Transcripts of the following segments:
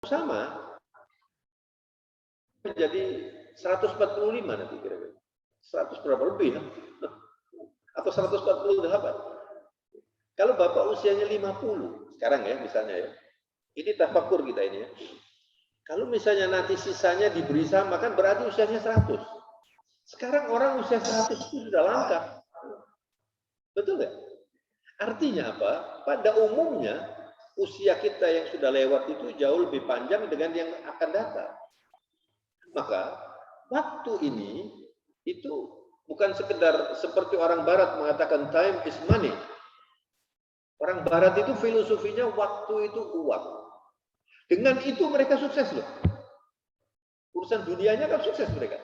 sama jadi 145 nanti kira-kira. 100 berapa lebih ya? Atau 148. Kalau Bapak usianya 50 sekarang ya misalnya ya. Ini tafakur kita ini ya. Kalau misalnya nanti sisanya diberi sama kan berarti usianya 100. Sekarang orang usia 100 itu sudah langka. Betul nggak? Artinya apa? Pada umumnya usia kita yang sudah lewat itu jauh lebih panjang dengan yang akan datang. Maka waktu ini itu bukan sekedar seperti orang barat mengatakan time is money. Orang barat itu filosofinya waktu itu uang. Dengan itu mereka sukses loh. Urusan dunianya kan sukses mereka.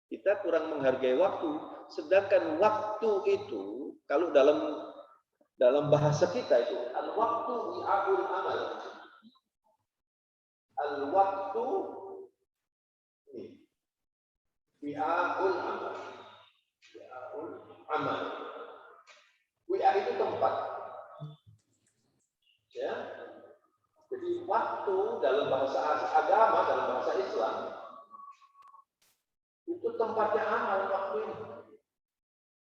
Kita kurang menghargai waktu. Sedangkan waktu itu kalau dalam bahasa kita itu al-waktu wi'a'ul amal. Al-waktu wi'a'ul amal. Wi'a'ul amal. Wi'a itu tempat. Ya. Jadi waktu dalam bahasa agama, dalam bahasa Islam itu tempatnya amal waktu ini.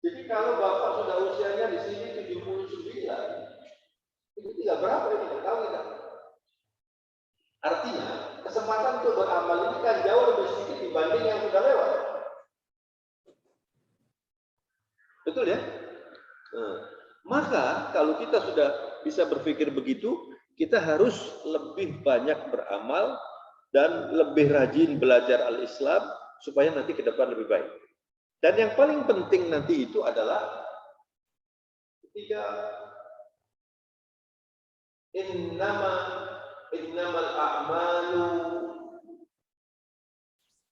Jadi kalau Bapak sudah usianya di sini 79, itu tidak berapa ini, tidak tahu kita. Artinya kesempatan untuk beramal ini kan jauh lebih sedikit dibanding yang sudah lewat. Betul ya? Nah, maka kalau kita sudah bisa berpikir begitu, kita harus lebih banyak beramal dan lebih rajin belajar al-Islam supaya nanti ke depan lebih baik. Dan yang paling penting nanti itu adalah ketika innamal a'malu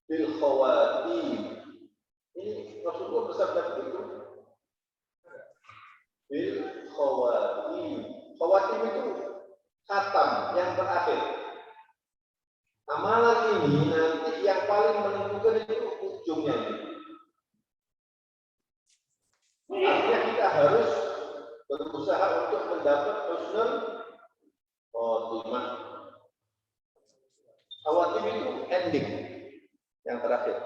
bil khawatim. Ini Rasulullah bersabda begitu. Bil khawatim. Khawatim itu khatam yang terakhir. Amalan ini nanti yang paling menentukan itu ujungnya. Artinya kita harus berusaha untuk mendapat husnul khotimah. Khawatim itu ending yang terakhir.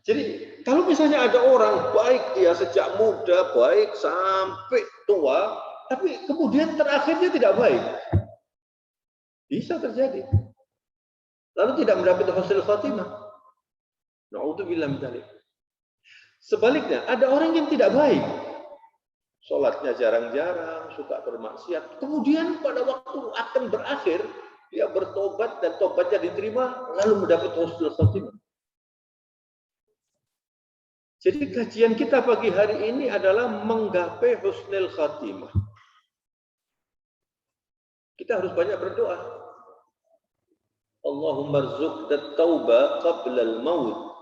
Jadi kalau misalnya ada orang baik dia sejak muda baik sampai tua, tapi kemudian terakhirnya tidak baik, bisa terjadi. Lalu tidak mendapat husnul khotimah. Na'udzubillah min dzalik. Sebaliknya, ada orang yang tidak baik. Sholatnya jarang-jarang, suka bermaksiat. Kemudian pada waktu akan berakhir, dia bertobat dan tobatnya diterima, lalu mendapat husnul khotimah. Jadi kajian kita pagi hari ini adalah menggapai husnul khotimah. Kita harus banyak berdoa. Allahumma rzuqna tauba qabla al-maut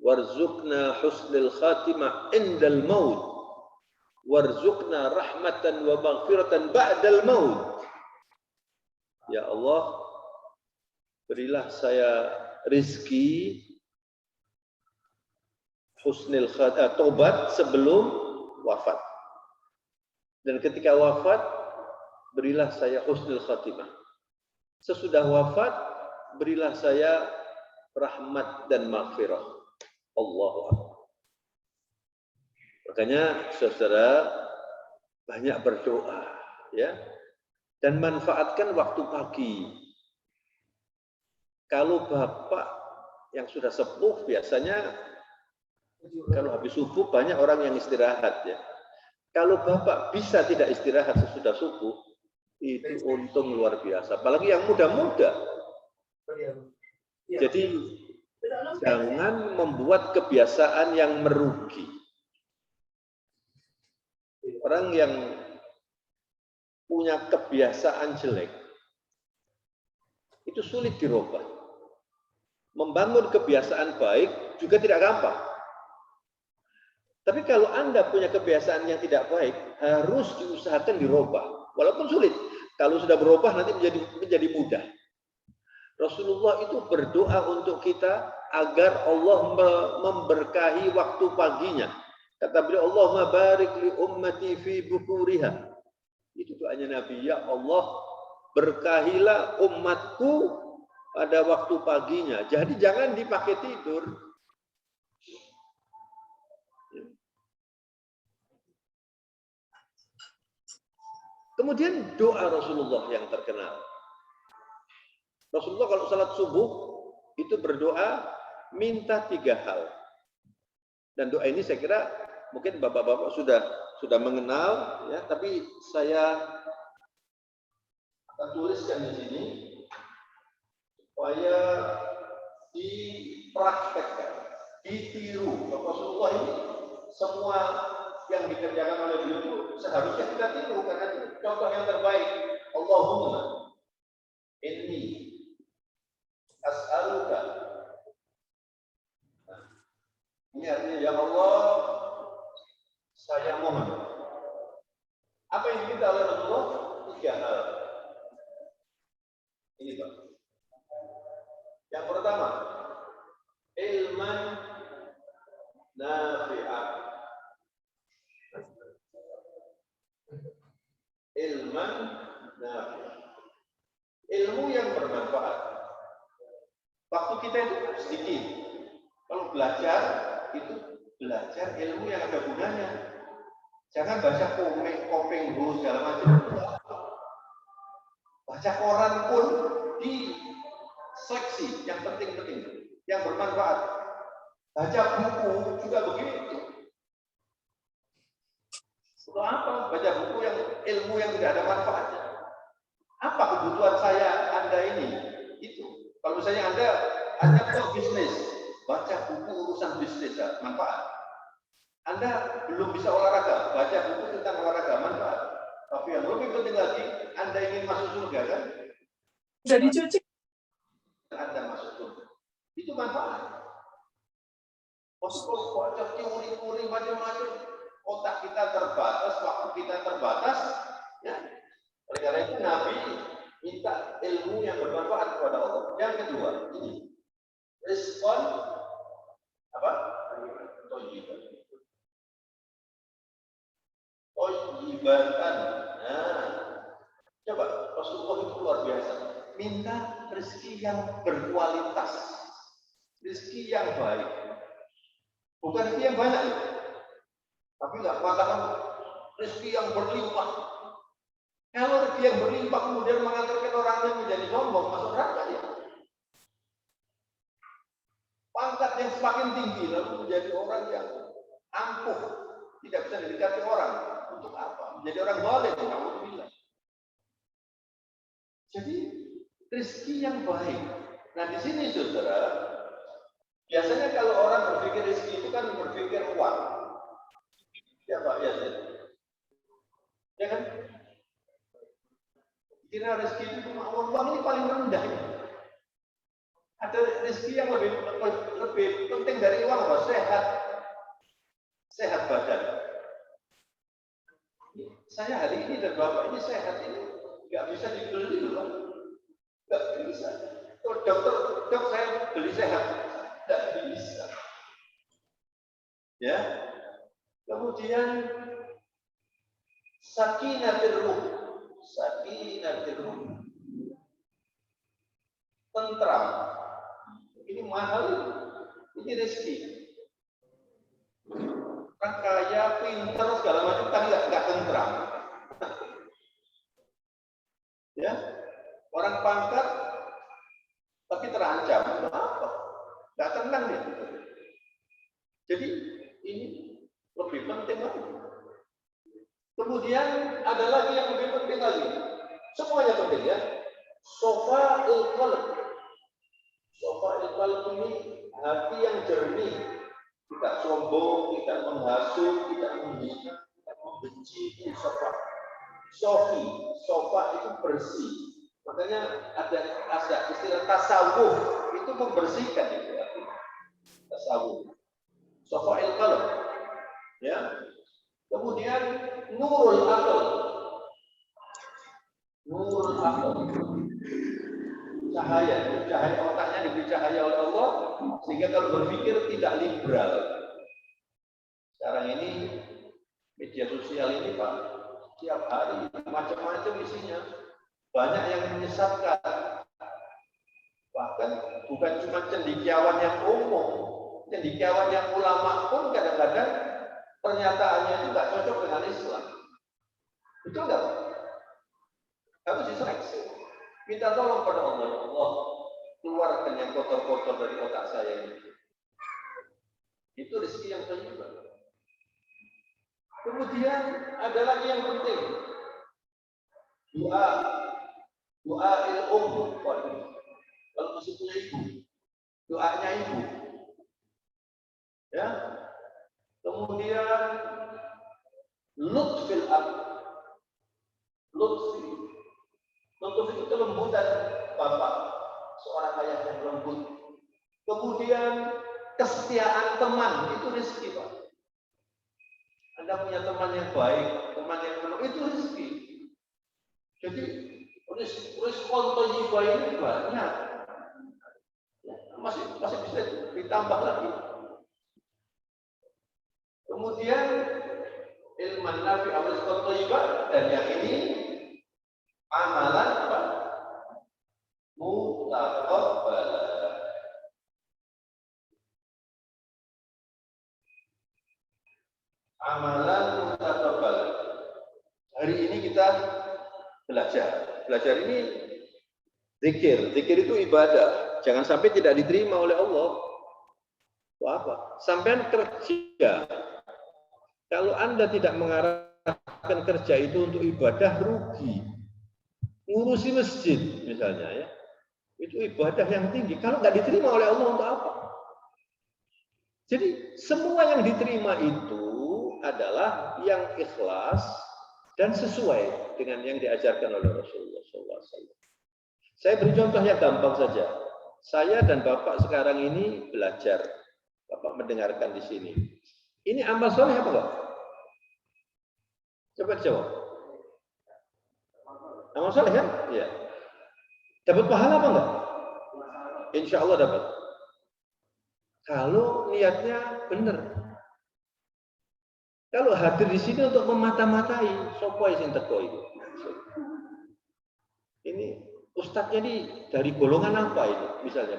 warzuqna husnul khatimah indal maut warzuqna rahmatan wa maghfiratan ba'dal maut. Ya Allah, berilah saya rizki husnul khatimah, taubat sebelum wafat. Dan ketika wafat, berilah saya husnul khatimah. Sesudah wafat, berilah saya rahmat dan maghfirah. Allahu Akbar. Makanya saudara banyak berdoa, ya, dan manfaatkan waktu pagi. Kalau bapak yang sudah sepuh biasanya kalau habis subuh banyak orang yang istirahat, ya. Kalau bapak bisa tidak istirahat sesudah subuh, itu untung luar biasa. Apalagi yang muda-muda. Jadi jangan membuat kebiasaan yang merugi. Orang yang punya kebiasaan jelek itu sulit dirubah. Membangun kebiasaan baik juga tidak gampang. Tapi kalau Anda punya kebiasaan yang tidak baik, harus diusahakan dirubah. Walaupun sulit. Kalau sudah berubah nanti menjadi mudah. Rasulullah itu berdoa untuk kita agar Allah memberkahi waktu paginya. Kata beliau, Allahumma barik li ummati fi bukuriha. Itu doanya Nabi, ya Allah, berkahilah umatku pada waktu paginya. Jadi jangan dipakai tidur. Kemudian doa Rasulullah yang terkenal. Rasulullah kalau salat subuh itu berdoa minta 3 hal. Dan doa ini saya kira mungkin bapak-bapak sudah mengenal, ya, tapi saya akan tuliskan di sini supaya dipraktekkan, ditiru. Rasulullah ini semua yang dikerjakan oleh beliau itu seharusnya kita tiru karena itu contoh yang terbaik. Allahumma inni as'aluka. Ini artinya, ya Allah, saya mohon. Apa yang diminta oleh Rasulullah? 3 hal. Ini Pak. Yang pertama, ilman nafi'ah. Ilman nafi'ah. Ilmu yang bermanfaat. Waktu kita itu sedikit. Kalau belajar, itu belajar ilmu yang ada gunanya. Jangan baca komik, kopeng, segala macam. Baca koran pun di seleksi yang penting-penting, yang bermanfaat. Baca buku juga begitu. Untuk apa? Baca buku yang ilmu yang tidak ada manfaatnya. Apa kebutuhan saya, Anda ini? Itu. Kalau misalnya Anda tahu bisnis, baca buku urusan bisnis, manfaat. Anda belum bisa olahraga, baca buku tentang olahraga, manfaat. Tapi yang lebih penting lagi, Anda ingin masuk surga, kan? Jadi cuci. Anda masuk surga. Itu manfaat. Kalau baca teori-teori macam-macam, otak kita terbatas, waktu kita terbatas, ya. Oleh karena itu Nabi minta ilmu yang bermanfaat kepada Allah. Yang kedua, ini respon apa? Toyibatan. Nah, coba Rasulullah itu luar biasa. Minta rezeki yang berkualitas, rezeki yang baik, bukan rezeki yang banyak, tapi nggak mengatakan rezeki yang berlimpah. Kalau rezeki yang berlimpah kemudian mengantarkan orangnya menjadi sombong, masuk neraka ya. Pangkat yang semakin tinggi lalu menjadi orang yang ampuh, tidak bisa didekati orang. Untuk apa? Menjadi orang zalim, alhamdulillah. Jadi rezeki yang baik. Nah di sini saudara, biasanya kalau orang berpikir rezeki itu kan berpikir uang. Ya Pak, biasanya. Ya kan? Kira rezeki itu cuma uang ini paling rendah. Ada rezeki yang lebih penting dari uang, apa? Sehat badan. Saya hari ini dan Bapak ini sehat ini nggak bisa dibeli loh, nggak bisa. Oh, dok saya beli sehat, nggak bisa. Ya, kemudian sakinatul ruh, tentram. Ini mahal, ini rezeki. Orang kaya, pintar, segala macam, tapi nggak tentram. Ya, orang pangkat, tapi terancam. Kenapa? Nggak tenang dia. Jadi ini lebih penting lagi. Kemudian ada lagi yang lebih penting lagi. Semuanya penting ya. Sofa il-qalb. Sofa il-qalb ini hati yang jernih. Tidak sombong, tidak menghasut, tidak menghina, tidak membenci. Ini sofa. Sofa itu bersih. Makanya ada istilah tasawuf, itu membersihkan itu artinya. Tasawuf. Sofa il-qalb. Ya. Kemudian nurul aql. Nurul aql. Cahaya otaknya diberi cahaya oleh Allah sehingga kalau berpikir tidak liberal. Sekarang ini media sosial ini Pak, tiap hari macam-macam isinya. banyak yang menyesatkan. Bahkan bukan cuma cendekiawan yang umum, cendekiawan yang ulama pun kadang-kadang pernyataannya itu nggak cocok dengan Islam. Betul nggak? Harus diseleksi. Minta tolong pada Allah, Allah keluarkan yang kotor-kotor dari otak saya ini. Itu rezeki yang thayyibah. Kemudian ada lagi yang penting, doa il-um. Kalau masih punya ibu, doanya ibu. Ya. Kemudian lutfil ab. Lutfi itu kelembutan bapak, seorang ayah yang lembut. Kemudian kesetiaan teman, itu rezeki, Pak. Anda punya teman yang baik, teman yang penuh, itu rezeki. Jadi respon thayyibah ini banyak. Masih bisa ditambah lagi. Kemudian ilman nafi awal respon thayyibah, dan yang ini amalan apa? Mutaqabbal. Amalan mutaqabbal. Hari ini kita belajar ini zikir. Zikir itu ibadah. Jangan sampai tidak diterima oleh Allah. Wah, apa? Sampai kerja. Kalau Anda tidak mengarahkan kerja itu untuk ibadah, rugi. Ngurusi masjid misalnya, ya, itu ibadah yang tinggi. Kalau nggak diterima oleh Allah, untuk apa? Jadi semua yang diterima itu adalah yang ikhlas dan sesuai dengan yang diajarkan oleh Rasulullah SAW. Saya beri contoh yang gampang saja. Saya dan Bapak sekarang ini belajar. Bapak mendengarkan di sini. Ini amal soleh apa enggak? Coba dijawab. Amal soleh kan? Iya. Dapat pahala apa enggak? Insya Allah dapat. Kalau niatnya benar. Kalau hadir di sini untuk memata-matai, sopoi sing teko itu. Ini ustadznya ini dari golongan apa ini? Misalnya,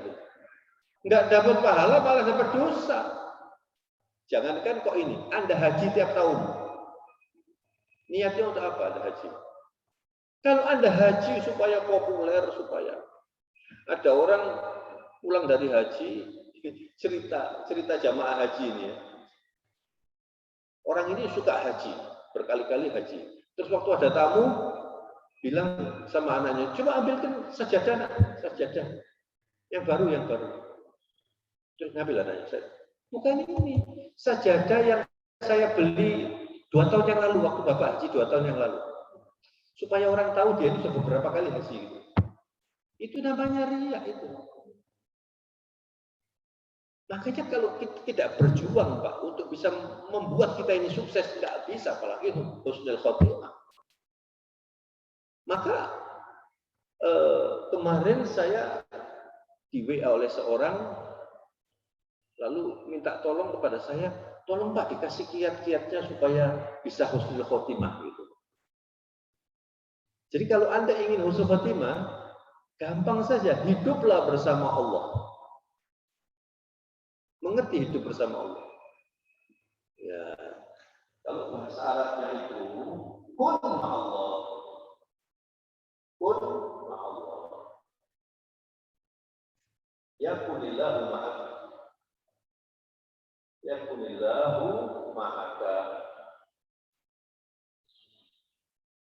enggak dapat pahala, malah dapat dosa. Jangankan kok ini, Anda haji tiap tahun. Niatnya untuk apa Anda haji? Kalau Anda haji supaya populer, supaya ada orang pulang dari haji, cerita jamaah haji ini ya. Orang ini suka haji, berkali-kali haji. Terus waktu ada tamu, bilang sama anaknya, coba ambilkan sajadah, sajadah. Yang baru. Terus ngambil anaknya, bukan ini, sajadah yang saya beli 2 tahun yang lalu, waktu Bapak haji 2 tahun yang lalu. Supaya orang tahu dia ini sudah beberapa kali haji. Itu namanya riya itu. Makanya kalau kita tidak berjuang, Pak, untuk bisa membuat kita ini sukses, tidak bisa, apalagi husnul khotimah. Maka kemarin saya di WA oleh seorang, lalu minta tolong kepada saya, tolong Pak dikasih kiat-kiatnya supaya bisa husnul khotimah gitu. Jadi kalau Anda ingin husnul khotimah, gampang saja, hiduplah bersama Allah. Mengerti hidup bersama Allah. Ya, kalau bahasa Arabnya itu kun ma'allah. Kun ma'allah. Yakunillahu ma'aka. Yakunillahu ma'aka.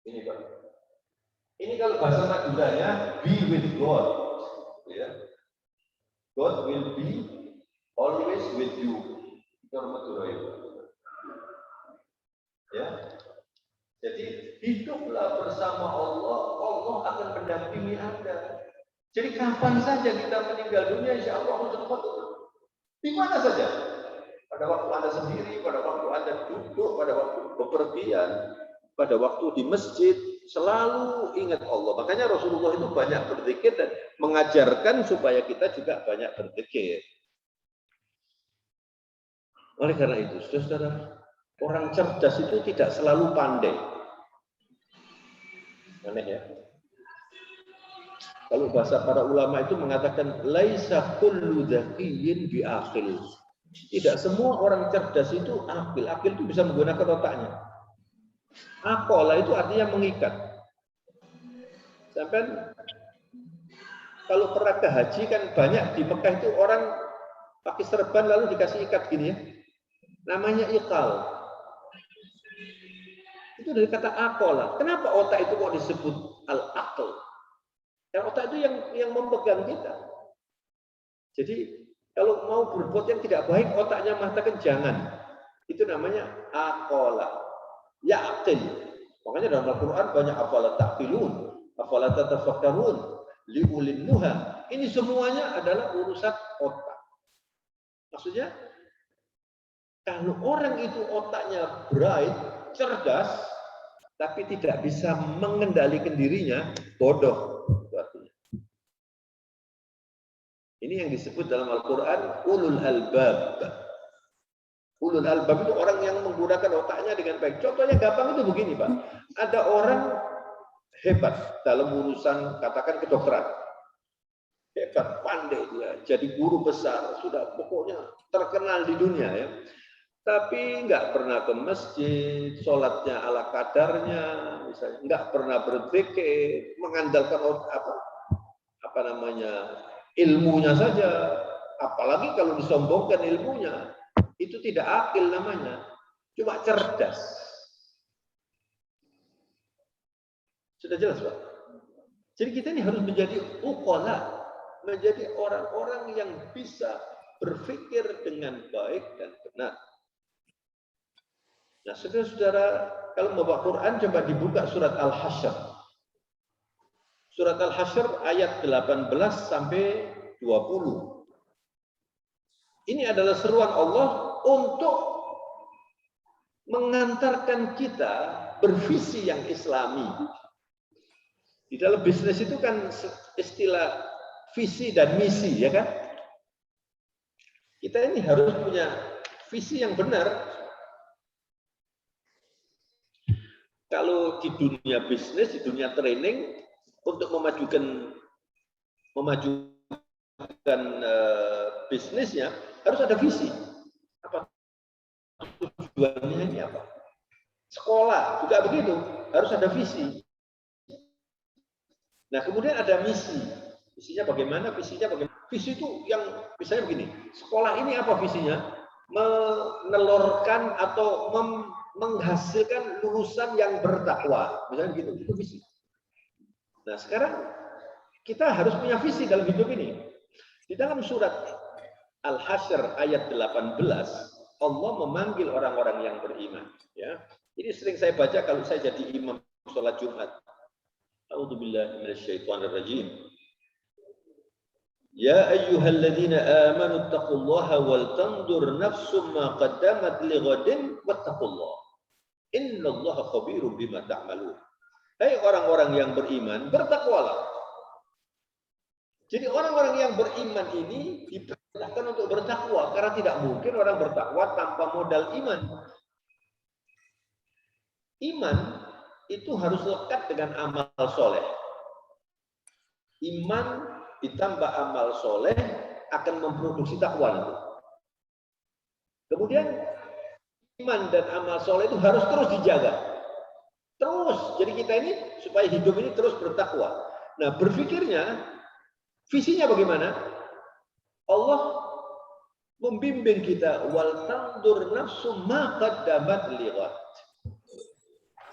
Ini Pak. Ini kalau bahasa Maduranya, be with God. Ya. God will be always with you. Itu Madura itu. Ya. Jadi hiduplah bersama Allah, Allah akan mendampingi Anda. Jadi kapan saja kita meninggal dunia, insya Allah husnul khotimah. Di mana saja. Pada waktu Anda sendiri, pada waktu Anda duduk, pada waktu bepergian, pada waktu di masjid, selalu ingat Allah. Makanya Rasulullah itu banyak berzikir dan mengajarkan supaya kita juga banyak berzikir. Oleh karena itu, saudara, orang cerdas itu tidak selalu pandai. Aneh ya. Kalau bahasa para ulama itu mengatakan laisa kullu dzakiyyin biaqil. Tidak semua orang cerdas itu akil. Akil itu bisa menggunakan otaknya. Aqala itu artinya mengikat. Sampai kalau pernah ke haji kan banyak di Mekah itu orang pakai serban lalu dikasih ikat gini ya. Namanya iqal. Itu dari kata aqala. Kenapa otak itu kok disebut al-aql? Yang otak itu yang memegang kita. Jadi kalau mau berbuat yang tidak baik, otaknya mengatakan jangan. Itu namanya aqala. Ya'qil. Makanya dalam Al-Quran banyak afala ta'qilun, afala tatafakkarun, liulil nuha. Ini semuanya adalah urusan otak. Maksudnya, kalau orang itu otaknya bright, cerdas, tapi tidak bisa mengendalikan dirinya, bodoh. Ini yang disebut dalam Al-Quran ulul albab. Ulul albab itu orang yang menggunakan otaknya dengan baik. Contohnya gampang itu begini, Pak. Ada orang hebat dalam urusan katakan kedokteran. Hebat, pandai dia, jadi guru besar, sudah pokoknya terkenal di dunia ya. Tapi nggak pernah ke masjid, sholatnya ala kadarnya, misalnya nggak pernah berzikir, mengandalkan apa namanya ilmunya saja. Apalagi kalau disombongkan ilmunya, itu tidak akil namanya, cuma cerdas. Sudah jelas, Pak? Jadi kita ini harus menjadi uqala, menjadi orang-orang yang bisa berpikir dengan baik dan benar. Nah, saudara-saudara, kalau membaca Quran coba dibuka surat Al-Hasyr. Surat Al-Hasyr ayat 18 sampai 20. Ini adalah seruan Allah untuk mengantarkan kita bervisi yang islami. Di dalam bisnis itu kan istilah visi dan misi, ya kan? Kita ini harus punya visi yang benar. Kalau di dunia bisnis, di dunia training, untuk memajukan bisnisnya harus ada visi. Apa tujuannya ini apa? Sekolah juga begitu, harus ada visi. Nah, kemudian ada misi. Visinya bagaimana? Visinya bagaimana? Visi itu yang misalnya begini, sekolah ini apa visinya? Menelurkan atau menghasilkan lulusan yang bertakwa. Misalnya begitu, itu visi. Nah, sekarang kita harus punya visi dalam hidup ini. Di dalam surat Al-Hasyr ayat 18, Allah memanggil orang-orang yang beriman. Ya, ini sering saya baca kalau saya jadi imam sholat Jumat. A'udzubillahi minasyaitonirrajim. Ya ayyuhalladzina amanu taqullaha wal tandur nafsum ma qaddamat lighadin wattaqullah. Innallaha khabirum bima ta'malun. Hai orang-orang yang beriman, bertakwalah. Jadi orang-orang yang beriman ini diperintahkan untuk bertakwa karena tidak mungkin orang bertakwa tanpa modal iman. Iman itu harus lekat dengan amal soleh. Iman ditambah amal soleh akan memproduksi takwa nanti. Kemudian iman dan amal soleh itu harus terus dijaga. Terus, jadi kita ini supaya hidup ini terus bertakwa. Nah, berpikirnya, visinya bagaimana? Allah membimbing kita wal tandur nafsu ma qaddamat lighad.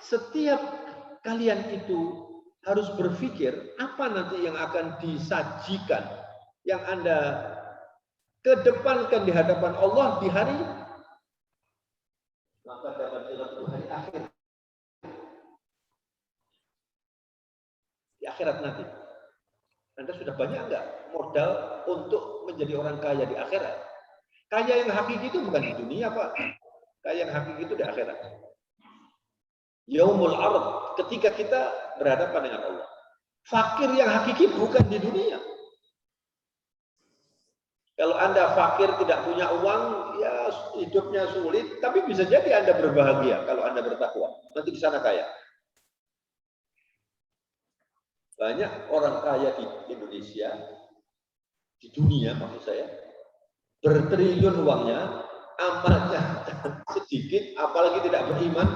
Setiap kalian itu harus berpikir apa nanti yang akan disajikan, yang Anda kedepankan di hadapan Allah di hari maka dapat itu hari akhir. Di akhirat nanti. Anda sudah banyak enggak modal untuk menjadi orang kaya di akhirat? Kaya yang hakiki itu bukan di dunia, Pak. Kaya yang hakiki itu di akhirat. Yaumul ard, ketika kita berhadapan dengan Allah. Fakir yang hakiki bukan di dunia. Kalau Anda fakir tidak punya uang, ya hidupnya sulit, tapi bisa jadi Anda berbahagia kalau Anda bertakwa. Nanti di sana kaya. Banyak orang kaya di Indonesia, di dunia maksud saya, bertriliun uangnya, amalnya sedikit, apalagi tidak beriman.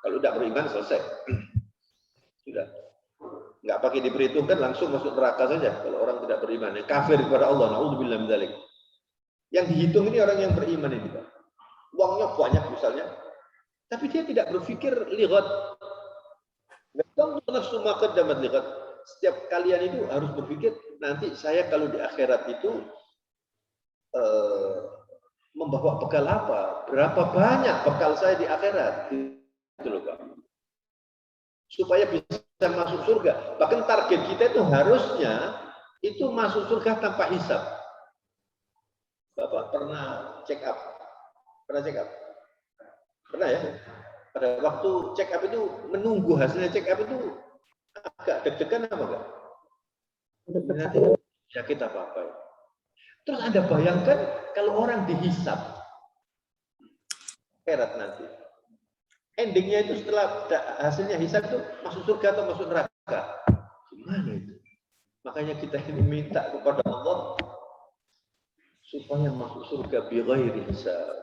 Kalau tidak beriman selesai. Sudah. Nggak pakai diperhitungkan, langsung masuk neraka saja kalau orang tidak beriman. Yang kafir kepada Allah, na'udzubillah min dzalik. Yang dihitung ini orang yang beriman ini, Pak. Uangnya banyak misalnya, tapi dia tidak berpikir lighat. Nafsu ma qaddamat lighat. Setiap kalian itu harus berpikir, nanti saya kalau di akhirat itu membawa bekal apa? Berapa banyak bekal saya di akhirat? Itu loh, Pak. Supaya bisa masuk surga. Bahkan target kita itu harusnya itu masuk surga tanpa hisab. Bapak pernah check up? Pernah check up? Pernah ya? Pada waktu check up itu menunggu hasilnya check up itu agak deg-degan apa enggak? Nanti sakit apa-apa ya. Terus Anda bayangkan kalau orang dihisab akhirat nanti. Endingnya itu setelah hasilnya hisab itu masuk surga atau masuk neraka. Gimana itu? Makanya kita ini minta kepada Allah supaya masuk surga bi ghairi hisab.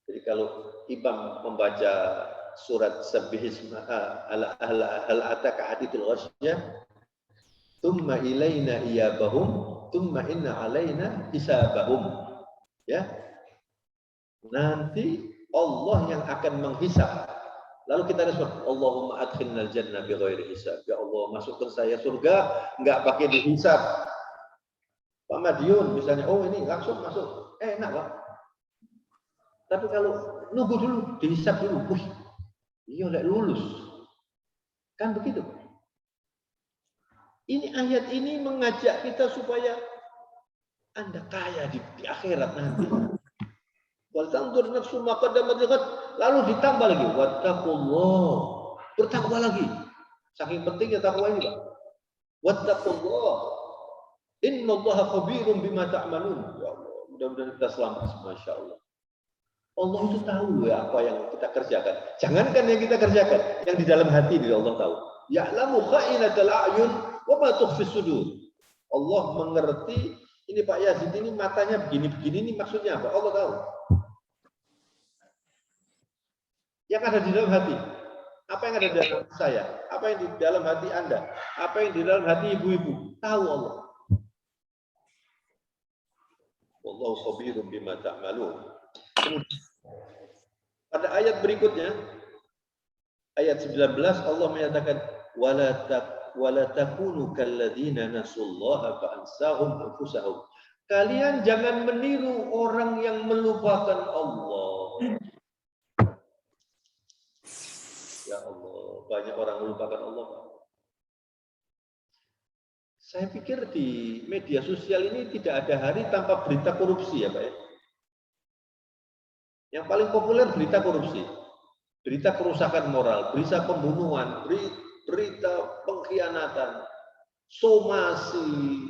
Jadi kalau imam membaca surat Sabbihisma hal ataka hadithul ghasyiyah, thumma ilaina iyabahum, thumma inna alaina hisabahum. Ya. Nanti Allah yang akan menghisab. Lalu kita respon, Allahumma adkhilnal jannah bi ghairi hisab. Ya Allah, masukkan saya surga enggak pakai dihisab. Pak Madiun misalnya, oh ini langsung masuk. Enak, Pak. Tapi kalau nunggu dulu, dihisab dulu, iya lek lulus. Kan begitu. Ini ayat ini mengajak kita supaya Anda kaya di akhirat nanti. Wal tanzur nafsu ma qaddamat lighad, lalu ditambah lagi wattaqullah. Bertakwa lagi. Saking pentingnya takwa ini, Pak. Wattaqullah. Innallaha khabirum bima ta'malun. Ya Allah, mudah-mudahan kita selamat semua insyaallah. Allah itu tahu ya apa yang kita kerjakan. Jangankan yang kita kerjakan, yang di dalam hati dia Allah tahu. Ya'lamu kha'inatal a'yun wa ma tukhfis sudur. Allah mengerti ini Pak Yazid ini matanya begini-begini ini maksudnya apa? Allah tahu. Yang ada di dalam hati. Apa yang ada di dalam saya? Apa yang di dalam hati Anda? Apa yang di dalam hati ibu-ibu? Tahu Allah. Wallahu khabirum bima ta'malun. Pada ayat berikutnya, ayat 19 Allah menyatakan wala takunu kalladzina nasullaha fa ansahum anfusahum. Kalian jangan meniru orang yang melupakan Allah. Ya Allah, banyak orang melupakan Allah. Saya pikir di media sosial ini tidak ada hari tanpa berita korupsi ya Pak ya. Yang paling populer berita korupsi, berita kerusakan moral, berita pembunuhan, berita pengkhianatan, somasi,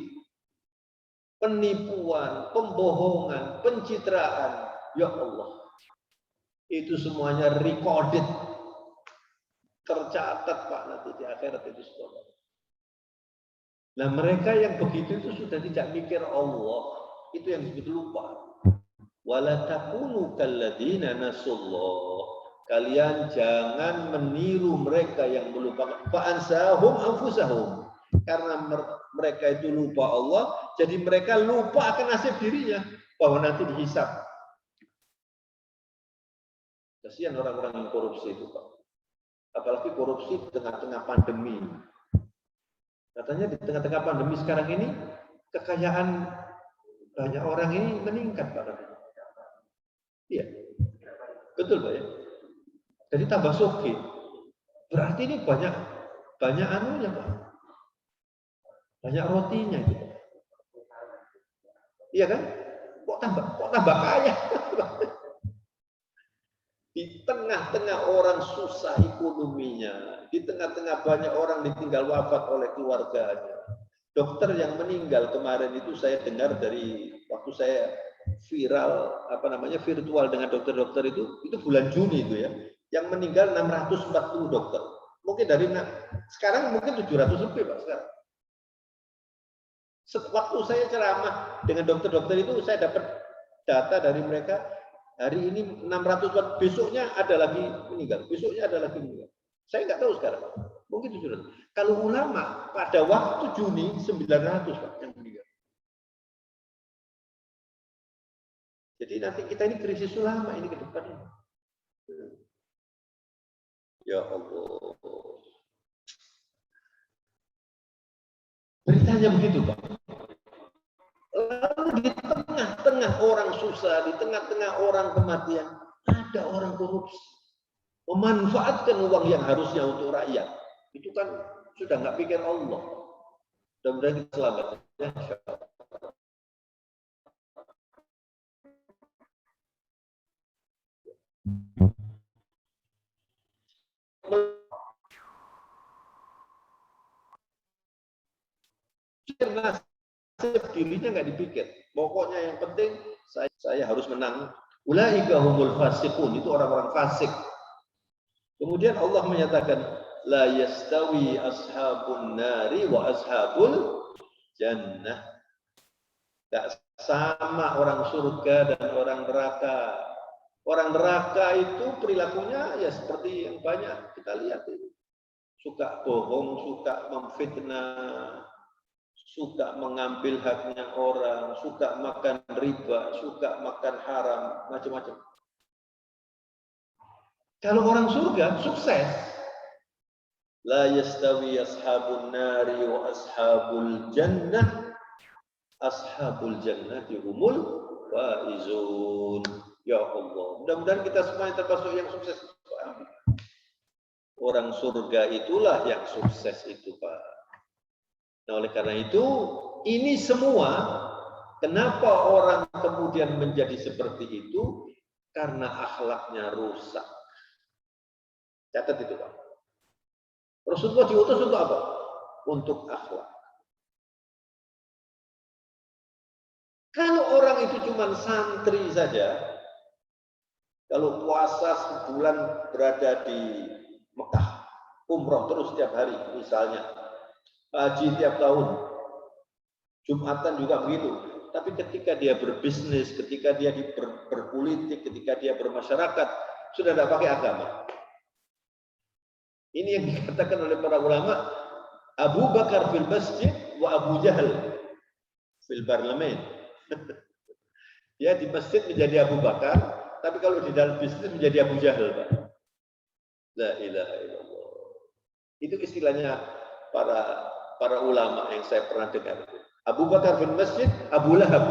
penipuan, pembohongan, pencitraan. Ya Allah, itu semuanya recorded, tercatat Pak nanti di akhirat itu semua. Nah mereka yang begitu itu sudah tidak mikir Allah, itu yang disebut lupa. Wala takunu kalladzina nasullah. Kalian jangan meniru mereka yang melupakan fa'ansahum anfusahum. Karena mereka itu lupa Allah, jadi mereka lupa akan nasib dirinya bahwa nanti dihisab. Kasihan orang-orang yang korupsi itu, Pak. Apalagi korupsi di tengah-tengah pandemi. Katanya di tengah-tengah pandemi sekarang ini kekayaan banyak orang ini meningkat, Pak. Iya, betul Pak ya. Jadi tambah soge. Berarti ini banyak anunya Pak. Banyak rotinya gitu. Iya kan? Kok tambah kaya? Di tengah-tengah orang susah ekonominya, di tengah-tengah banyak orang ditinggal wafat oleh keluarganya. Dokter yang meninggal kemarin itu saya dengar dari waktu saya viral virtual dengan dokter-dokter itu bulan Juni itu ya, yang meninggal 640 dokter. Mungkin sekarang mungkin 700 lebih Pak sekarang. Waktu saya ceramah dengan dokter-dokter itu saya dapat data dari mereka hari ini 600, besoknya ada lagi meninggal, besoknya ada lagi meninggal. Saya nggak tahu sekarang, mungkin 700. Kalau ulama pada waktu Juni 900 Pak yang meninggal. Jadi nanti kita ini krisis ulama ini ke depan. Ya Allah. Beritanya begitu Pak. Lalu di tengah-tengah orang susah, di tengah-tengah orang kematian, ada orang korupsi. Memanfaatkan uang yang harusnya untuk rakyat. Itu kan sudah nggak pikir Allah. Mudah-mudahan kita selamat. Nasib dirinya nggak dipikir. Pokoknya yang penting saya harus menang. Ulaika humul fasiqun, itu orang-orang fasik. Kemudian Allah menyatakan la yastawi ashabun nari wa ashabul jannah. Tidak sama orang surga dan orang neraka. Orang neraka itu perilakunya ya seperti yang banyak kita lihat ini. Suka bohong, suka memfitnah, suka mengambil haknya orang, suka makan riba, suka makan haram, macam-macam. Kalau orang surga sukses. La yastawi ashabun nari wa ashabul jannah. Ashabul jannati humul faizun. Ya Allah, mudah-mudahan kita semua yang termasuk yang sukses. Orang surga itulah yang sukses itu, Pak. Nah, oleh karena itu, ini semua kenapa orang kemudian menjadi seperti itu? Karena akhlaknya rusak. Catat itu, Pak. Rasulullah diutus untuk apa? Untuk akhlak. Kalau orang itu cuma santri saja, kalau puasa sebulan berada di Mekah, umroh terus setiap hari, misalnya, haji tiap tahun, Jumatan juga begitu. Tapi ketika dia berbisnis, ketika dia berpolitik, ketika dia bermasyarakat, sudah tidak pakai agama. Ini yang dikatakan oleh para ulama, Abu Bakar fil masjid wa Abu Jahal fil parlemen. Dia di masjid menjadi Abu Bakar, tapi kalau di dalam bisnis menjadi Abu Jahal, Pak. La ilaha illallah. Itu istilahnya para ulama yang saya pernah dengar. Abu Bakar fil masjid, Abu Lahab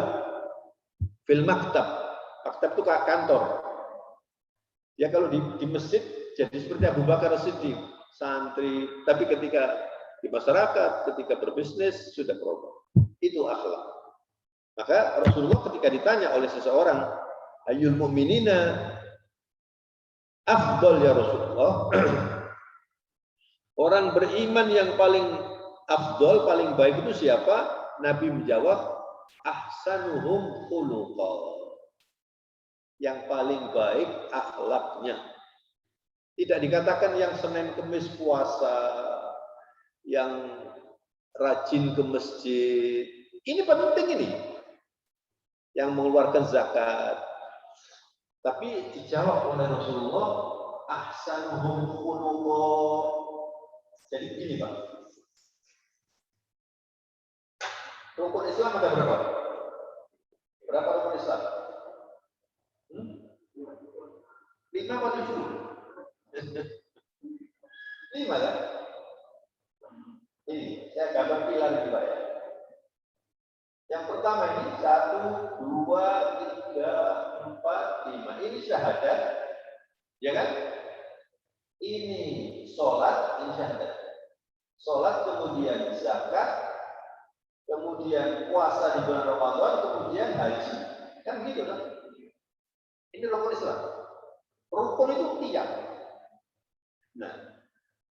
fil maktab. Maktab itu kantor. Ya kalau di masjid jadi seperti Abu Bakar Siddiq, santri, tapi ketika di masyarakat, ketika berbisnis sudah berubah. Itu akhlak. Maka Rasulullah ketika ditanya oleh seseorang, ayyul mu'minina afdal ya Rasulullah, orang beriman yang paling afdal, paling baik itu siapa? Nabi menjawab, ahsanuhum khuluqa. Yang paling baik akhlaknya. Tidak dikatakan yang Senin Kemis puasa, yang rajin ke masjid. Ini penting ini. Yang mengeluarkan zakat. Tapi dijawab oleh Rasulullah, ahsanuhum khuluqa. Jadi begini, Pak. Rukun Islam ada berapa? Berapa rukun Islam? 5 atau 7? 5 kan? Ini, saya gambar pilar ini, Pak ya. Yang pertama ini 1, 2, 3, 4, 5. Ini syahadat, ya kan? Ini sholat, ini syahadat. Sholat, kemudian zakat, kemudian puasa di bulan Ramadan, kemudian haji. Kan begitu kan? Ini rukun Islam. Rukun itu 3. Nah,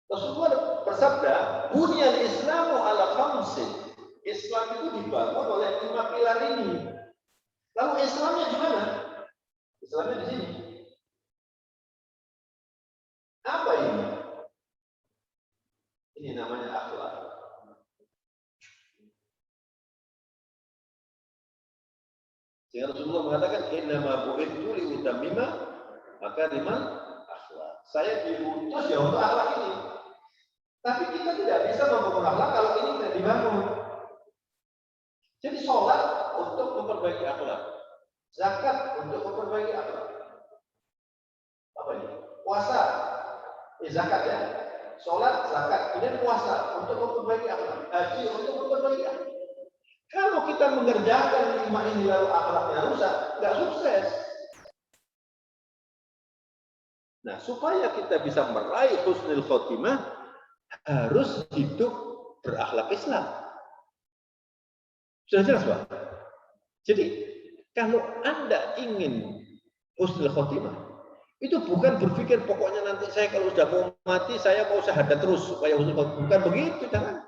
Rasulullah bersabda, "Bunyal Islamu ala khamsin." Islam itu dibangun oleh 5 pilar ini. Lalu Islamnya di mana? Islamnya di sini. Apa ini? Ini namanya akhlak. Sehingga Rasulullah mengatakan innama bu'ithu liutammima makarimal akhlak. Saya diutus ya untuk akhlak ini. Tapi kita tidak bisa membangun akhlak kalau ini tidak dibangun. Jadi sholat untuk memperbaiki akhlak, zakat untuk memperbaiki akhlak. Apa ini? Puasa, zakat ya. Sholat, zakat, kemudian puasa untuk memperbaiki akhlak, haji untuk memperbaiki akhlak. Kalau kita mengerjakan 5 ini lalu akhlaknya rusak, nggak sukses. Nah, supaya kita bisa meraih husnul khotimah, harus hidup berakhlak Islam. Sudah jelas, Pak? Jadi, kalau Anda ingin husnul khotimah, itu bukan berpikir pokoknya nanti saya kalau sudah mau mati, saya mau syahadat terus supaya husnul khotimah. Bukan begitu, jangan.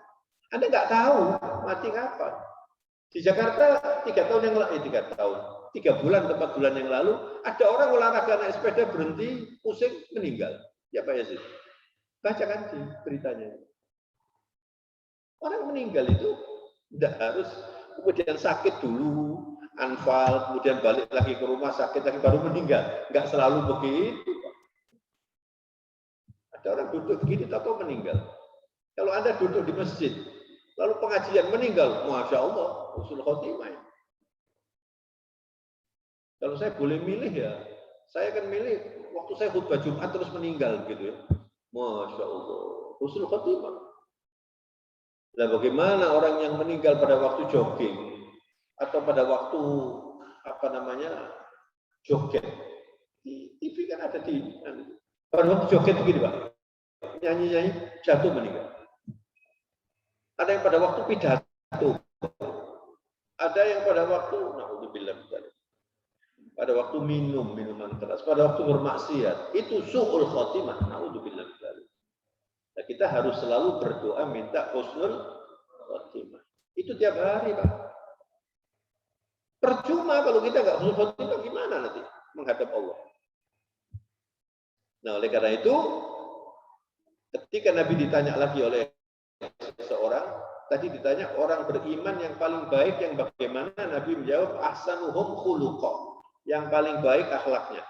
Anda nggak tahu mati kapan. Di Jakarta 3 tahun yang lalu, 3 bulan, 4 bulan yang lalu, ada orang olahraga naik sepeda berhenti, pusing, meninggal. Ya Pak Yazid. Baca kan di beritanya. Orang meninggal itu tidak harus kemudian sakit dulu, anfal, kemudian balik lagi ke rumah sakit lagi baru meninggal. Nggak selalu begitu, Pak. Ada orang duduk begini atau meninggal. Kalau Anda duduk di masjid, lalu pengajian meninggal, Masya Allah, husnul khotimah. Kalau saya boleh milih ya, saya akan milih waktu saya khutbah Jumat terus meninggal gitu ya. Masya Allah, husnul khotimah. Nah, bagaimana orang yang meninggal pada waktu jogging atau pada waktu joget? Di TV kan ada pada waktu joget begini Pak, nyanyi-nyanyi jatuh meninggal. Ada yang pada waktu pidato, ada yang pada waktu pada waktu minum minuman keras, pada waktu bermaksiat, itu su'ul khotimah. Naudzubillah. Nah, kita harus selalu berdoa minta husnul khotimah. Itu tiap hari, Pak. Percuma kalau kita nggak husnul khotimah, gimana nanti menghadap Allah? Nah, oleh karena itu, ketika Nabi ditanya lagi oleh seseorang, tadi ditanya orang beriman yang paling baik yang bagaimana, Nabi menjawab ahsanuhum khuluqa, yang paling baik akhlaknya.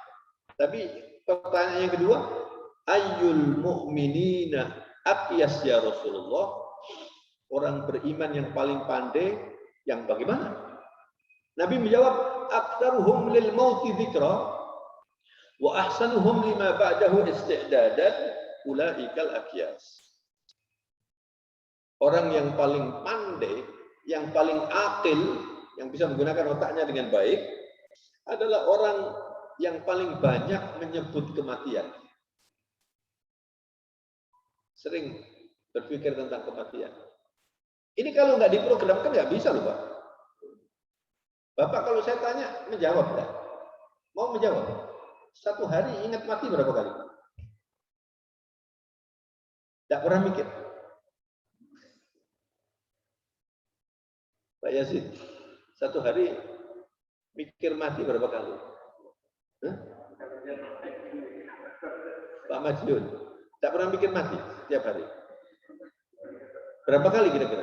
Tapi pertanyaan yang kedua, ayyul mu'minina aqyas ya Rasulullah, orang beriman yang paling pandai yang bagaimana? Nabi menjawab aktsaruhum lil mauti dzikra wa ahsanuhum lima ba'dahu isti'dadan ulaikal aqyas. Orang yang paling pandai, yang paling akil, yang bisa menggunakan otaknya dengan baik, adalah orang yang paling banyak menyebut kematian. Sering berpikir tentang kematian. Ini kalau nggak diprogramkan nggak bisa loh Pak. Bapak kalau saya tanya, menjawab enggak? Mau menjawab? Satu hari ingat mati berapa kali? Tidak pernah mikir. Pak Yazid, satu hari mikir mati berapa kali? Hah? Pak Majid, tak pernah mikir mati setiap hari. Berapa kali kira-kira?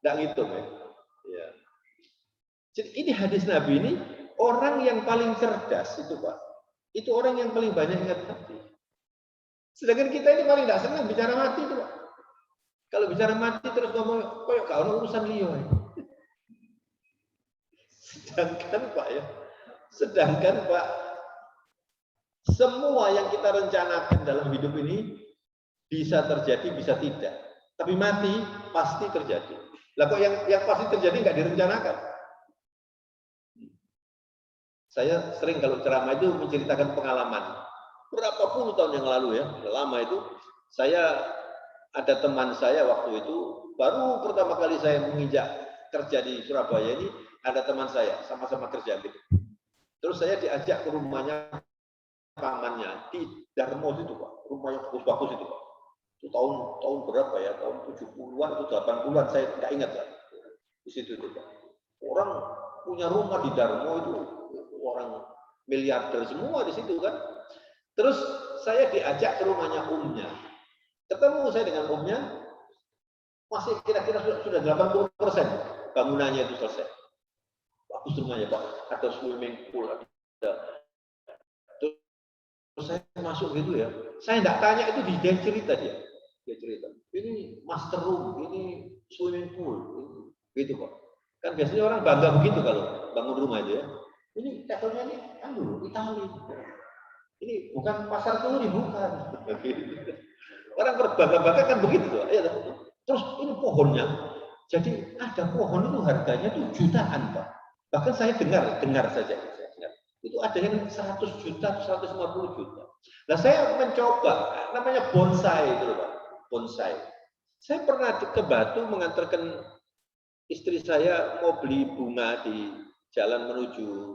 Tidak ngitung ya. Ya. Jadi ini hadis Nabi ini, orang yang paling cerdas itu Pak. Itu orang yang paling banyak ingat mati. Sedangkan kita ini paling tidak senang bicara mati itu Pak. Kalau bicara mati terus ngomong, koyok gak ada urusan liyo. Sedangkan Pak, semua yang kita rencanakan dalam hidup ini bisa terjadi, bisa tidak. Tapi mati pasti terjadi. Lah kok yang pasti terjadi nggak direncanakan? Saya sering kalau ceramah itu menceritakan pengalaman. Berapa puluh tahun yang lalu ya, lama itu, saya ada teman saya waktu itu, baru pertama kali saya menginjak kerja di Surabaya ini, ada teman saya, sama-sama kerja gitu. Terus saya diajak ke rumahnya pamannya, di Darmo itu Pak, rumah yang bagus-bagus itu Pak. Itu tahun berapa ya, tahun 70-an atau 80-an, saya tidak ingat lah. Di situ itu Pak. Orang punya rumah di Darmo itu, orang miliarder semua di situ kan. Terus saya diajak ke rumahnya umnya. Ketemu saya dengan omnya, masih kira-kira sudah 80% bangunannya itu selesai. Bagus rumahnya Pak, ada swimming pool, ada. Terus saya masuk gitu ya, saya tidak tanya itu dia cerita dia cerita. Ini master room, ini swimming pool, gitu Pak. Kan biasanya orang bangga begitu kalau bangun rumah aja ya. Ini levelnya ini kan dulu Itali. Ini bukan pasar Turi, bukan. Orang berbangga-bangga kan begitu tuh. Ya, terus ini pohonnya. Jadi ada pohon itu harganya tuh jutaan, Pak. Bahkan saya dengar saja. Itu ada yang 100 juta, 150 juta. Nah, saya mencoba, namanya bonsai itu loh, Pak. Bonsai. Saya pernah ke Batu mengantarkan istri saya mau beli bunga di jalan menuju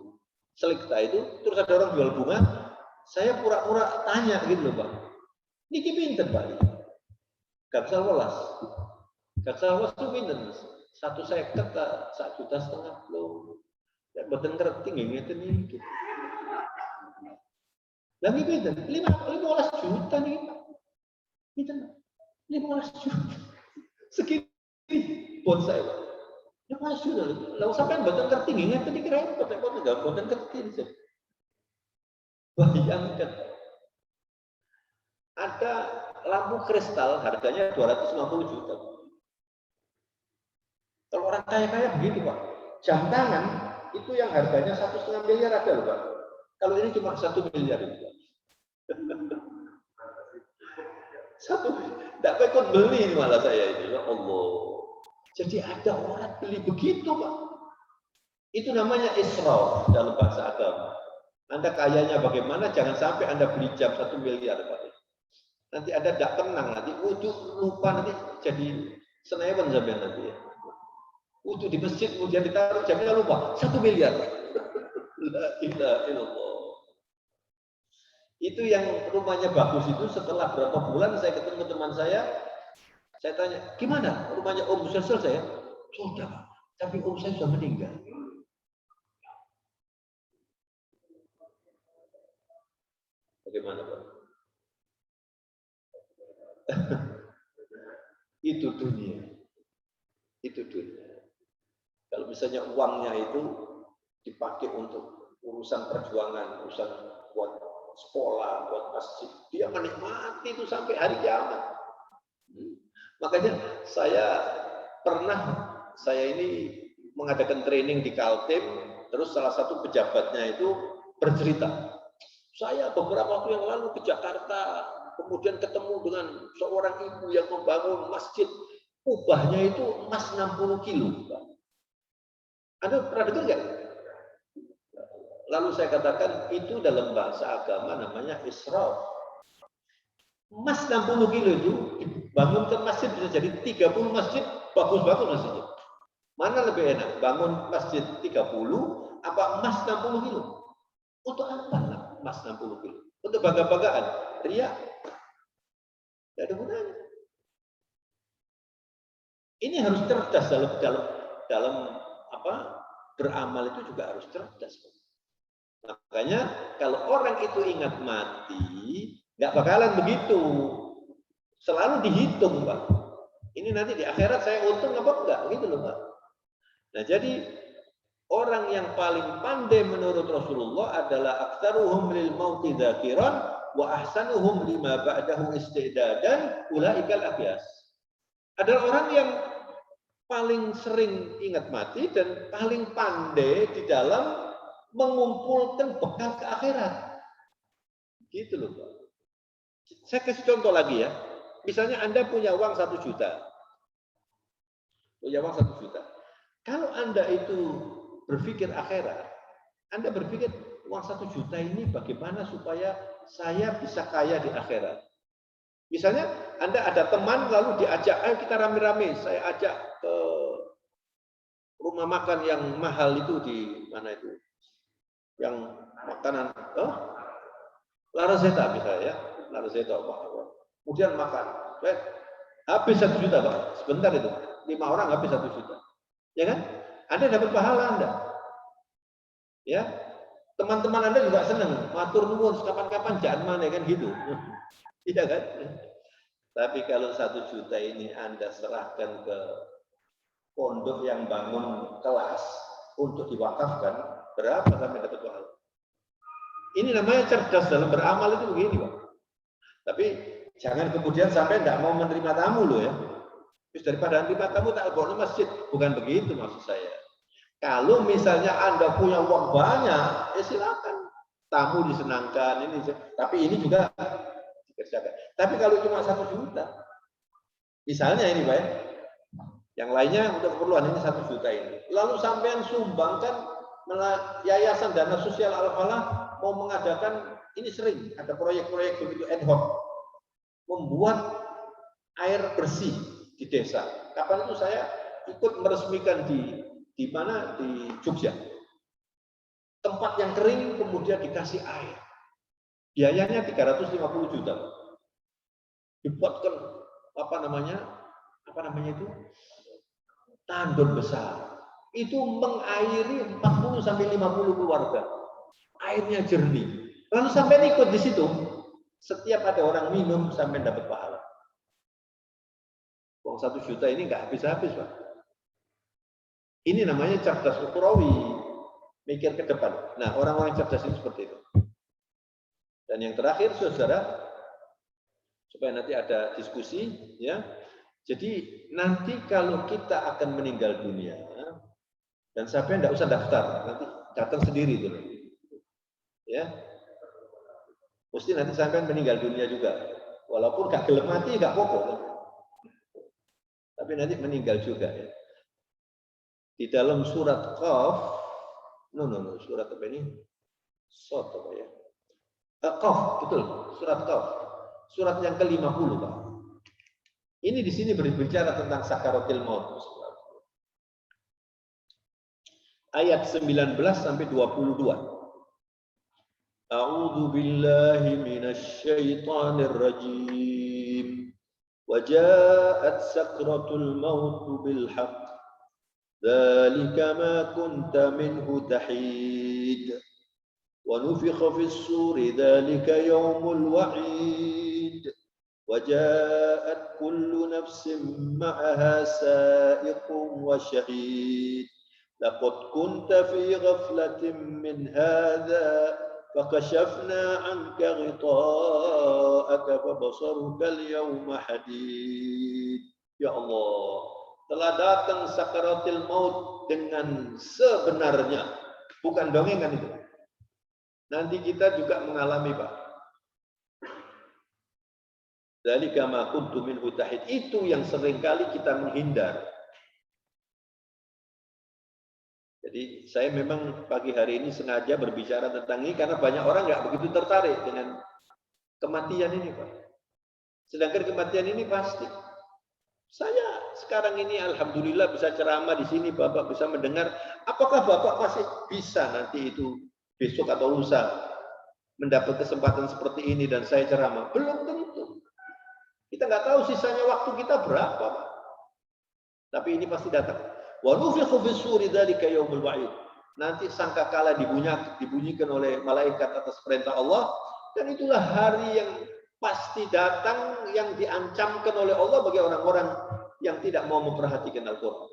Selikta itu, terus ada orang jual bunga, saya pura-pura tanya gitu loh Pak, niki pinten Pak? Gangsal welas. Gangsal welas itu pinten? 150 tak 1,5 juta loh. Ya mboten ngerti nggih ngeten iki. Lah niki pinten? 15 juta niki Pak. Pinten? 15 juta. Segini bonsai Pak. 15 juta lho. Lah sampean mboten ngerti nggih ngeten iki repot kok enggak mboten ngerti. Bayangkan. Ada lampu kristal harganya 250 juta. Kalau orang kaya-kaya begitu Pak. Jam tangan itu yang harganya 1,5 miliar ada loh Pak. Kalau ini cuma 1 miliar itu Pak. Tidak ikut beli malah saya ini. Ya Allah. Jadi ada orang beli begitu Pak. Itu namanya israf dalam bahasa agama. Anda kayanya bagaimana, jangan sampai Anda beli jam 1 miliar Pak. Nanti Anda tidak tenang, nanti wudhu lupa, nanti jadi senewan sampai nanti ya. Wudhu di masjid, kemudian ditaruh jamnya lupa, 1 miliar. La ilaha illallah. Itu yang rumahnya bagus itu setelah berapa bulan saya ketemu teman saya tanya, gimana rumahnya Om sudah selesai ya? Sudah Pak, tapi Om saya sudah meninggal. Bagaimana Pak? Itu dunia. Itu dunia. Kalau misalnya uangnya itu dipakai untuk urusan perjuangan, urusan buat sekolah, buat masjid, dia menikmati itu sampai hari kiamat. Makanya saya ini mengadakan training di Kaltim, terus salah satu pejabatnya itu bercerita, saya beberapa waktu yang lalu ke Jakarta, kemudian ketemu dengan seorang ibu yang membangun masjid, ubahnya itu emas 60 kilo. Anda pernah dengar nggak? Lalu saya katakan itu dalam bahasa agama namanya israf. Emas 60 kilo itu dibangunkan masjid bisa jadi 30 masjid, bagus-bagus masjidnya. Mana lebih enak? Bangun masjid 30 apa emas 60 kilo? Untuk apa emas 60 kilo? Untuk bangga-banggaan, ria. Tidak ada gunanya. Ini harus cerdas dalam apa? Beramal itu juga harus cerdas. Makanya kalau orang itu ingat mati, nggak bakalan begitu. Selalu dihitung, Pak. Ini nanti di akhirat saya untung apa enggak, gitu loh, Pak. Nah, jadi orang yang paling pandai menurut Rasulullah adalah aktsaruhum lil mauti dzakiran wa ahsanuhum lima ba'dahu istidadan ulaikal abyas. Adalah orang yang paling sering ingat mati dan paling pandai di dalam mengumpulkan bekal ke akhirat. Gitu loh, Pak. Saya kasih contoh lagi ya. Misalnya Anda punya uang 1 juta. Punya uang 1 juta. Kalau Anda itu berpikir akhirat, Anda berpikir uang 1 juta ini bagaimana supaya saya bisa kaya di akhirat. Misalnya Anda ada teman lalu diajak, ayo kita rame-rame, saya ajak ke rumah makan yang mahal itu di mana itu? Yang makanan, Laraseta misalnya ya, Laraseta. Kemudian makan, habis 1 juta Pak, sebentar itu, 5 orang habis 1 juta. Ya kan? Anda dapat pahala Anda. Ya, teman-teman Anda juga senang, matur nuwun kapan-kapan jangan mana kan gitu. Iya kan? Tapi kalau 1 juta ini Anda serahkan ke pondok yang bangun kelas untuk diwakafkan, berapa sampai dapat pahala? Ini namanya cerdas dalam beramal itu begini, Pak. Tapi jangan kemudian sampai tidak mau menerima tamu loh ya. Terus daripada menerima tamu tak bawa masjid, bukan begitu maksud saya. Kalau misalnya Anda punya uang banyak, ya silakan. Tamu disenangkan ini, tapi ini juga dikerjakan. Tapi kalau cuma 1 juta, misalnya ini Pak, yang lainnya untuk keperluan ini 1 juta ini. Lalu sampean sumbangkan Yayasan Dana Sosial Al-Falah mau mengadakan, ini sering ada proyek-proyek begitu ad hoc, membuat air bersih di desa. Kapan itu saya ikut meresmikan di mana di Jogja. Tempat yang kering kemudian dikasih air. Biayanya 350 juta. Dibuatkan apa namanya itu? Tandon besar. Itu mengairi 40 sampai 50 keluarga. Airnya jernih. Lalu sampai ikut di situ. Setiap ada orang minum sampai dapat pahala. Uang 1 juta ini nggak habis-habis, Pak. Ini namanya cerdas ukhrawi, mikir ke depan. Nah, orang-orang cerdas ini seperti itu. Dan yang terakhir, saudara, supaya nanti ada diskusi, ya. Jadi nanti kalau kita akan meninggal dunia, dan sampai tidak usah daftar, nanti datang sendiri dulu, ya. Mesti nanti sampai meninggal dunia juga, walaupun gak gelem mati, gak apa-apa. Tapi nanti meninggal juga ya. Di dalam surat Qaf, surat apa ini? Sot apa ya? Qaf, betul, surat Qaf. Surat yang ke-50, Pak. Ini di sini berbicara tentang sakaratil maut. Ayat 19 sampai 22. A'udzu billahi minasy syaithanir rajim. Wa ja'at sakratul maut bil haqq. Dzalika ma kunta minhu tahid. Wa nufikha fis suri dzalika yaumul wa'id. وجاءت كل نفس معها سائق وشهيد لقد كنت في غفلة من هذا فكشفنا عنك غطاءك فبصرك اليوم حديد. Ya Allah, telah datang sakaratil maut dengan sebenarnya, bukan dongengan itu. Nanti kita juga mengalami, Pak. Dzalika ma kuntu minhu tahid, itu yang seringkali kita menghindar. Jadi saya memang pagi hari ini sengaja berbicara tentang ini karena banyak orang nggak begitu tertarik dengan kematian ini, Pak. Sedangkan kematian ini pasti. Saya sekarang ini alhamdulillah bisa ceramah di sini, Bapak bisa mendengar. Apakah Bapak masih bisa nanti itu besok atau lusa mendapat kesempatan seperti ini dan saya ceramah? Belum tentu. Kita nggak tahu sisanya waktu kita berapa, Pak. Tapi ini pasti datang. Wa nufikhu fis suri dzalika yaumul wa'id. Nanti sangkakala dibunyikan oleh malaikat atas perintah Allah, dan itulah hari yang pasti datang, yang diancamkan oleh Allah bagi orang-orang yang tidak mau memperhatikan Al-Qur'an.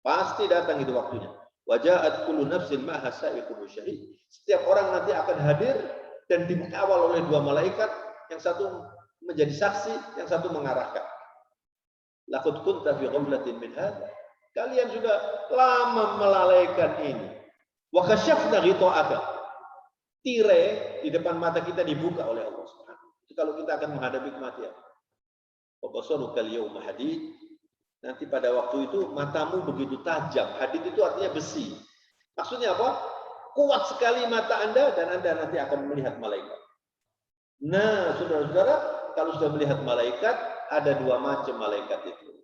Pasti datang itu waktunya. Wa ja'at kullu nafsin ma'ha sa'iqun wa syahid. Setiap orang nanti akan hadir dan dikawal oleh 2 malaikat, yang satu menjadi saksi, yang satu mengarahkan. Laqad kunta fi ghaflatin min hadza. Kalian sudah lama melalaikan ini. Wa kashafna ghita'aka. Tirai di depan mata kita dibuka oleh Allah Subhanahu. Itu kalau kita akan menghadapi kematian. Wa basaruka al-yawma hadid. Nanti pada waktu itu matamu begitu tajam. Hadid itu artinya besi. Maksudnya apa? Kuat sekali mata Anda dan Anda nanti akan melihat malaikat. Nah, saudara-saudara, kalau sudah melihat malaikat, ada 2 macam malaikat itu.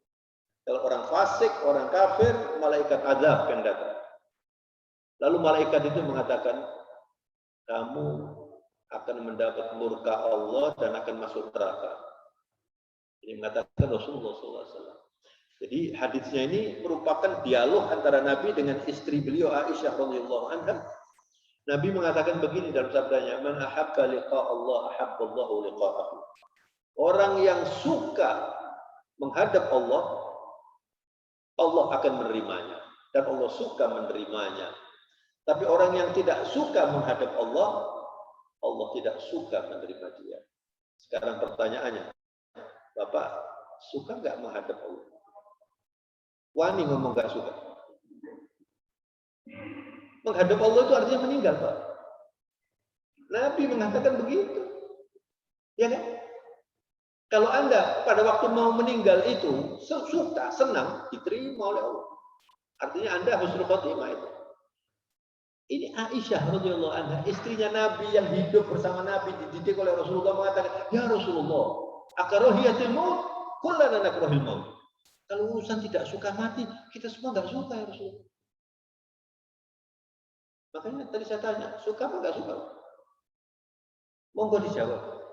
Kalau orang fasik, orang kafir, malaikat azab yang datang. Lalu malaikat itu mengatakan, kamu akan mendapat murka Allah dan akan masuk neraka. Ini mengatakan Rasulullah SAW. Jadi hadisnya ini merupakan dialog antara Nabi dengan istri beliau Aisyah radhiyallahu anha. Nabi mengatakan begini dalam sabdanya, "Man ahabba liqa Allah, ahabba Allahu liqa'ahu. Orang yang suka menghadap Allah, Allah akan menerimanya. Dan Allah suka menerimanya. Tapi orang yang tidak suka menghadap Allah, Allah tidak suka menerima dia. Sekarang pertanyaannya, Bapak suka nggak menghadap Allah? Wani ngomong nggak suka. Menghadap Allah itu artinya meninggal, Pak. Nabi mengatakan begitu. Ya kan? Kalau Anda pada waktu mau meninggal itu suka, senang, diterima oleh Allah. Artinya Anda husnul khotimah itu. Ini Aisyah radhiyallahu anha, istrinya Nabi yang hidup bersama Nabi, dididik oleh Rasulullah, mengatakan, "Ya Rasulullah, akarahiyatil maut, kullana nakrahil maut." Kalau urusan tidak suka mati, kita semua nggak suka ya Rasulullah. Makanya tadi saya tanya, suka apa nggak suka? Monggo dijawab.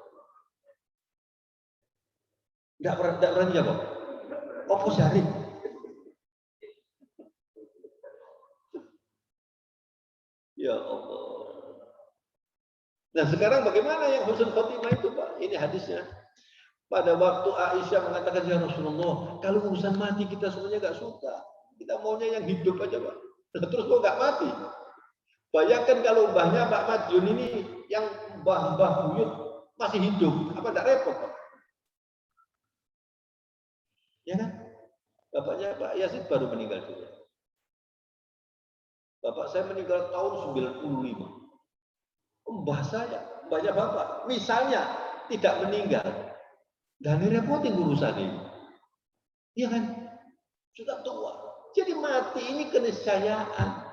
Nggak berani jawab. Apa syari? Ya Allah. Nah sekarang bagaimana yang husnul khotimah itu Pak? Ini hadisnya. Pada waktu Aisyah mengatakan, ya Rasulullah, kalau urusan mati kita semuanya nggak suka. Kita maunya yang hidup aja Pak. Terus kok nggak mati? Bayangkan kalau mbahnya Pak Madiun ini yang mbah buyut masih hidup. Apa nggak repot Pak? Ya kan? Bapaknya Pak Yazid baru meninggal dunia. Bapak saya meninggal tahun 95. Mbah saya, mbahnya Bapak, misalnya tidak meninggal. Dan repotin urusan ini. Iya kan? Sudah tua. Jadi mati ini keniscayaan.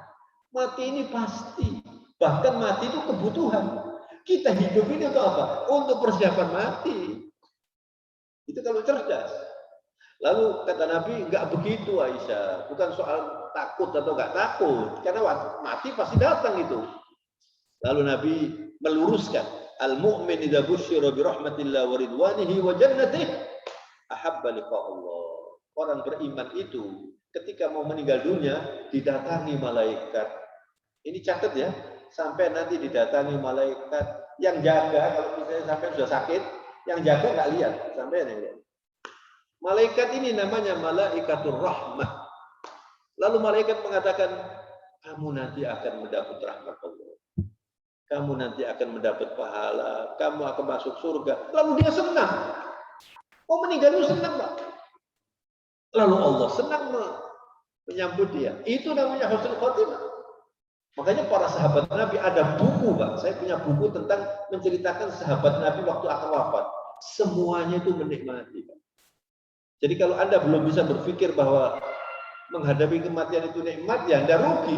Mati ini pasti. Bahkan mati itu kebutuhan. Kita hidup ini untuk apa? Untuk persiapan mati. Itu kalau cerdas. Lalu kata Nabi, enggak begitu Aisyah. Bukan soal takut atau enggak takut. Karena mati pasti datang itu. Lalu Nabi meluruskan. Al-mu'min idza busyira bi rahmatillah wa ridwanihi wa jannatihi ahabba liqa Allah. Orang beriman itu ketika mau meninggal dunia didatangi malaikat. Ini catat ya, sampai nanti didatangi malaikat yang jaga. Kalau misalnya sampai sudah sakit, yang jaga nggak lihat, sampai yang lihat. Malaikat ini namanya malaikatur rahmah. Lalu malaikat mengatakan, kamu nanti akan mendapat rahmat Allah. Kamu nanti akan mendapat pahala, kamu akan masuk surga. Lalu dia senang. Oh meninggal itu senang Pak. Lalu Allah senang menyambut dia. Itu namanya husnul khotimah. Makanya para sahabat Nabi ada buku Pak. Saya punya buku tentang menceritakan sahabat Nabi waktu akan wafat. Semuanya itu menikmati Pak. Jadi kalau Anda belum bisa berpikir bahwa menghadapi kematian itu nikmat, ya Anda rugi.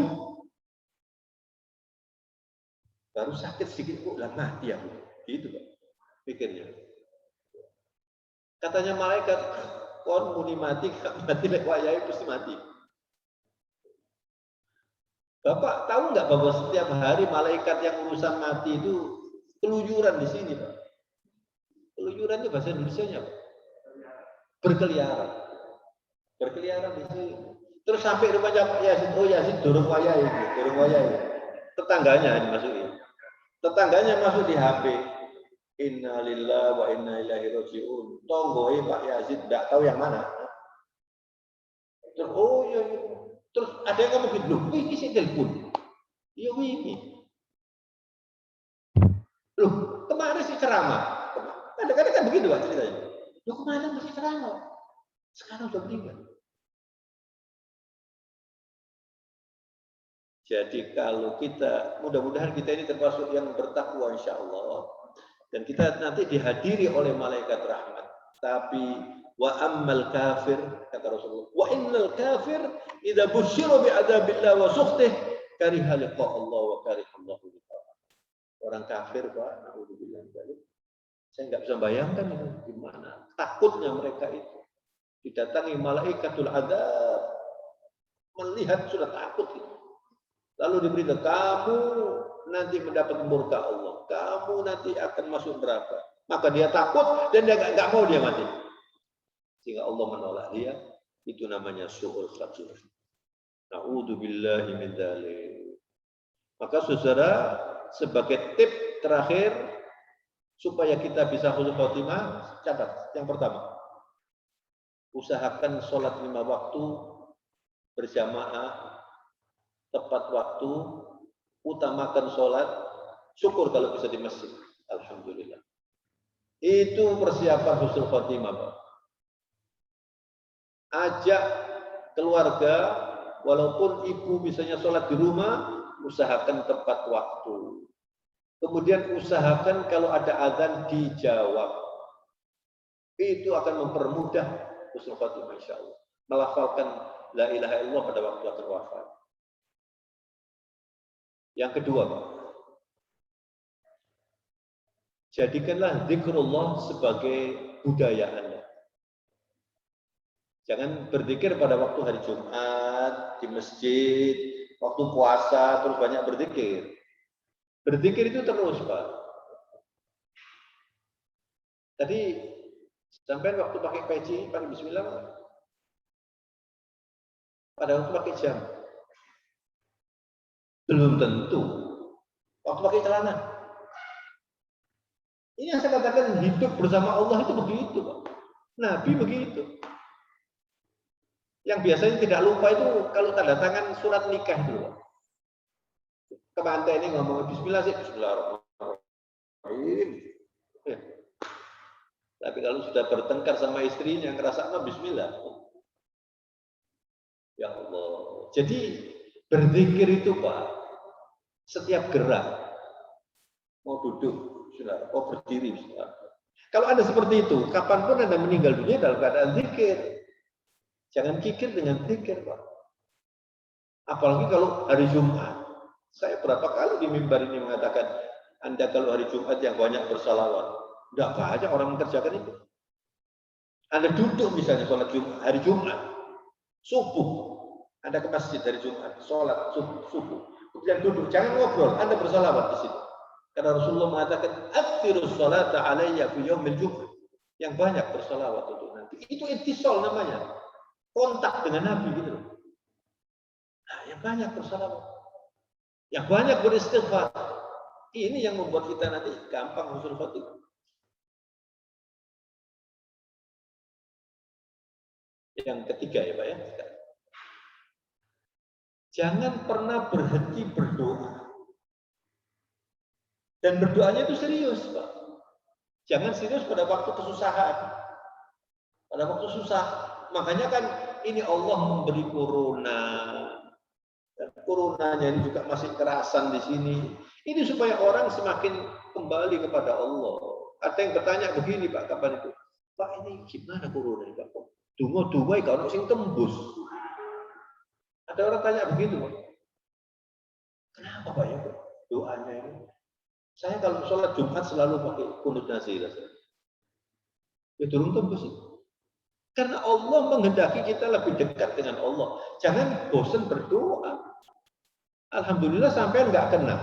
Baru sakit sedikit kok lah mati aku. Gitu Pak. Pikirnya. Katanya malaikat, kon muni mati, mati lek wayai pasti mati. Bapak tahu nggak bahwa setiap hari malaikat yang urusan mati itu keluyuran di sini Pak. Keluyuran itu bahasa Indonesianya Pak. Berkeliaran. Berkeliaran di sini. Terus sampai rumahnya Pak Yazid, oh Yazid durung wayai, durung wayai. Tetangganya dimasukin. Tetangganya masuk di HP. Inna lillahi wa inna ilaihi raji'un. Tonggoe Pak Yazid tidak tahu yang mana. Terus oh ya, terus ada yang ngomong gitu, ini sih telepon. Iya ini. Loh, kemarin sih ceramah. Kadang-kadang kan begitu Pak ceritanya. Loh kemarin masih ceramah. Sekarang sudah meninggal. Jadi kalau kita, mudah-mudahan kita ini termasuk yang bertakwa insya Allah. Dan kita nanti dihadiri oleh malaikat rahmat. Tapi wa ammal kafir, kata Rasulullah, wa innal kafir idza busyira bi adzabillah wa sukhtih kariha liqa Allah wa kariha Allah liqa. Orang kafir Pak, naudzubillah dzalik. Saya nggak bisa bayangkan itu gimana takutnya mereka itu. Didatangi malaikatul adzab, melihat sudah takut itu. Lalu diberitahu, kamu nanti mendapat murka Allah. Kamu nanti akan masuk neraka. Maka dia takut dan dia nggak mau dia mati. Sehingga Allah menolak dia. Itu namanya su'ul khatimah. Na'udzubillahi min dzalik. Maka saudara, sebagai tip terakhir, supaya kita bisa husnul khotimah, catat. Yang pertama, usahakan sholat 5 waktu berjamaah, tepat waktu, utamakan sholat, syukur kalau bisa di masjid. Alhamdulillah. Itu persiapan husnul khotimah, Pak. Ajak keluarga, walaupun ibu misalnya sholat di rumah, usahakan tepat waktu. Kemudian usahakan kalau ada azan dijawab. Itu akan mempermudah husnul khotimah insyaallah. Melafalkan la ilaha illallah pada waktu akhir wafat. Yang kedua, Pak, jadikanlah zikrullah sebagai budaya Anda. Jangan berzikir pada waktu hari Jumat, di masjid, waktu puasa, terus banyak berzikir. Berzikir itu terus, Pak. Tadi sampai waktu pakai peci, pakai bismillah, Pak. Pada waktu pakai jam. Belum tentu. Waktu pakai celana. Ini yang saya katakan hidup bersama Allah itu begitu, Pak. Nabi begitu. Yang biasanya tidak lupa itu kalau tanda tangan surat nikah dulu. Kemantai ini ngomong bismillah sih, bismillahirrahmanirrahim. Ya. Tapi kalau sudah bertengkar sama istrinya, ngerasa apa bismillah. Ya Allah. Jadi berzikir itu, Pak, setiap gerak. Mau duduk, saudara. Mau berdiri, saudara. Kalau Anda seperti itu, kapanpun Anda meninggal dunia dalam keadaan zikir. Jangan kikir dengan zikir, Pak. Apalagi kalau hari Jumat. Saya berapa kali di mimbar ini mengatakan, Anda kalau hari Jumat yang banyak bersalawat. Tidak banyak orang mengerjakan itu. Anda duduk misalnya sholat Jumat, hari Jumat, subuh. Anda ke masjid hari Jumat, sholat subuh. Kemudian duduk, jangan ngobrol, Anda bersalawat di situ. Karena Rasulullah mengatakan, "Aktsirus sholata alayya fi yaumil Jumat." Yang banyak bersalawat untuk nanti. Itu ittisal namanya. Kontak dengan Nabi gitu loh. Nah, yang banyak bersalawat. Yang banyak beristighfar. Ini yang membuat kita nanti gampang husnul khotimah. Yang ketiga ya, Pak ya. Jangan pernah berhenti berdoa. Dan berdoanya itu serius, Pak. Jangan serius pada waktu kesusahan. Pada waktu susah. Makanya kan ini Allah memberi corona. Dan coronanya ini juga masih kerasan di sini. Ini supaya orang semakin kembali kepada Allah. Ada yang bertanya begini, Pak, kapan itu? Pak, ini gimana corona ini, Pak? Dungo-dungo kalau sing tembus. Ada orang tanya begitu, Pak. Kenapa, Pak, ya, Pak? Doanya ini? Saya kalau sholat Jumat selalu pakai kunut nazilah. Ya turun tembus itu. Karena Allah menghendaki kita lebih dekat dengan Allah. Jangan bosan berdoa. Alhamdulillah sampai nggak kena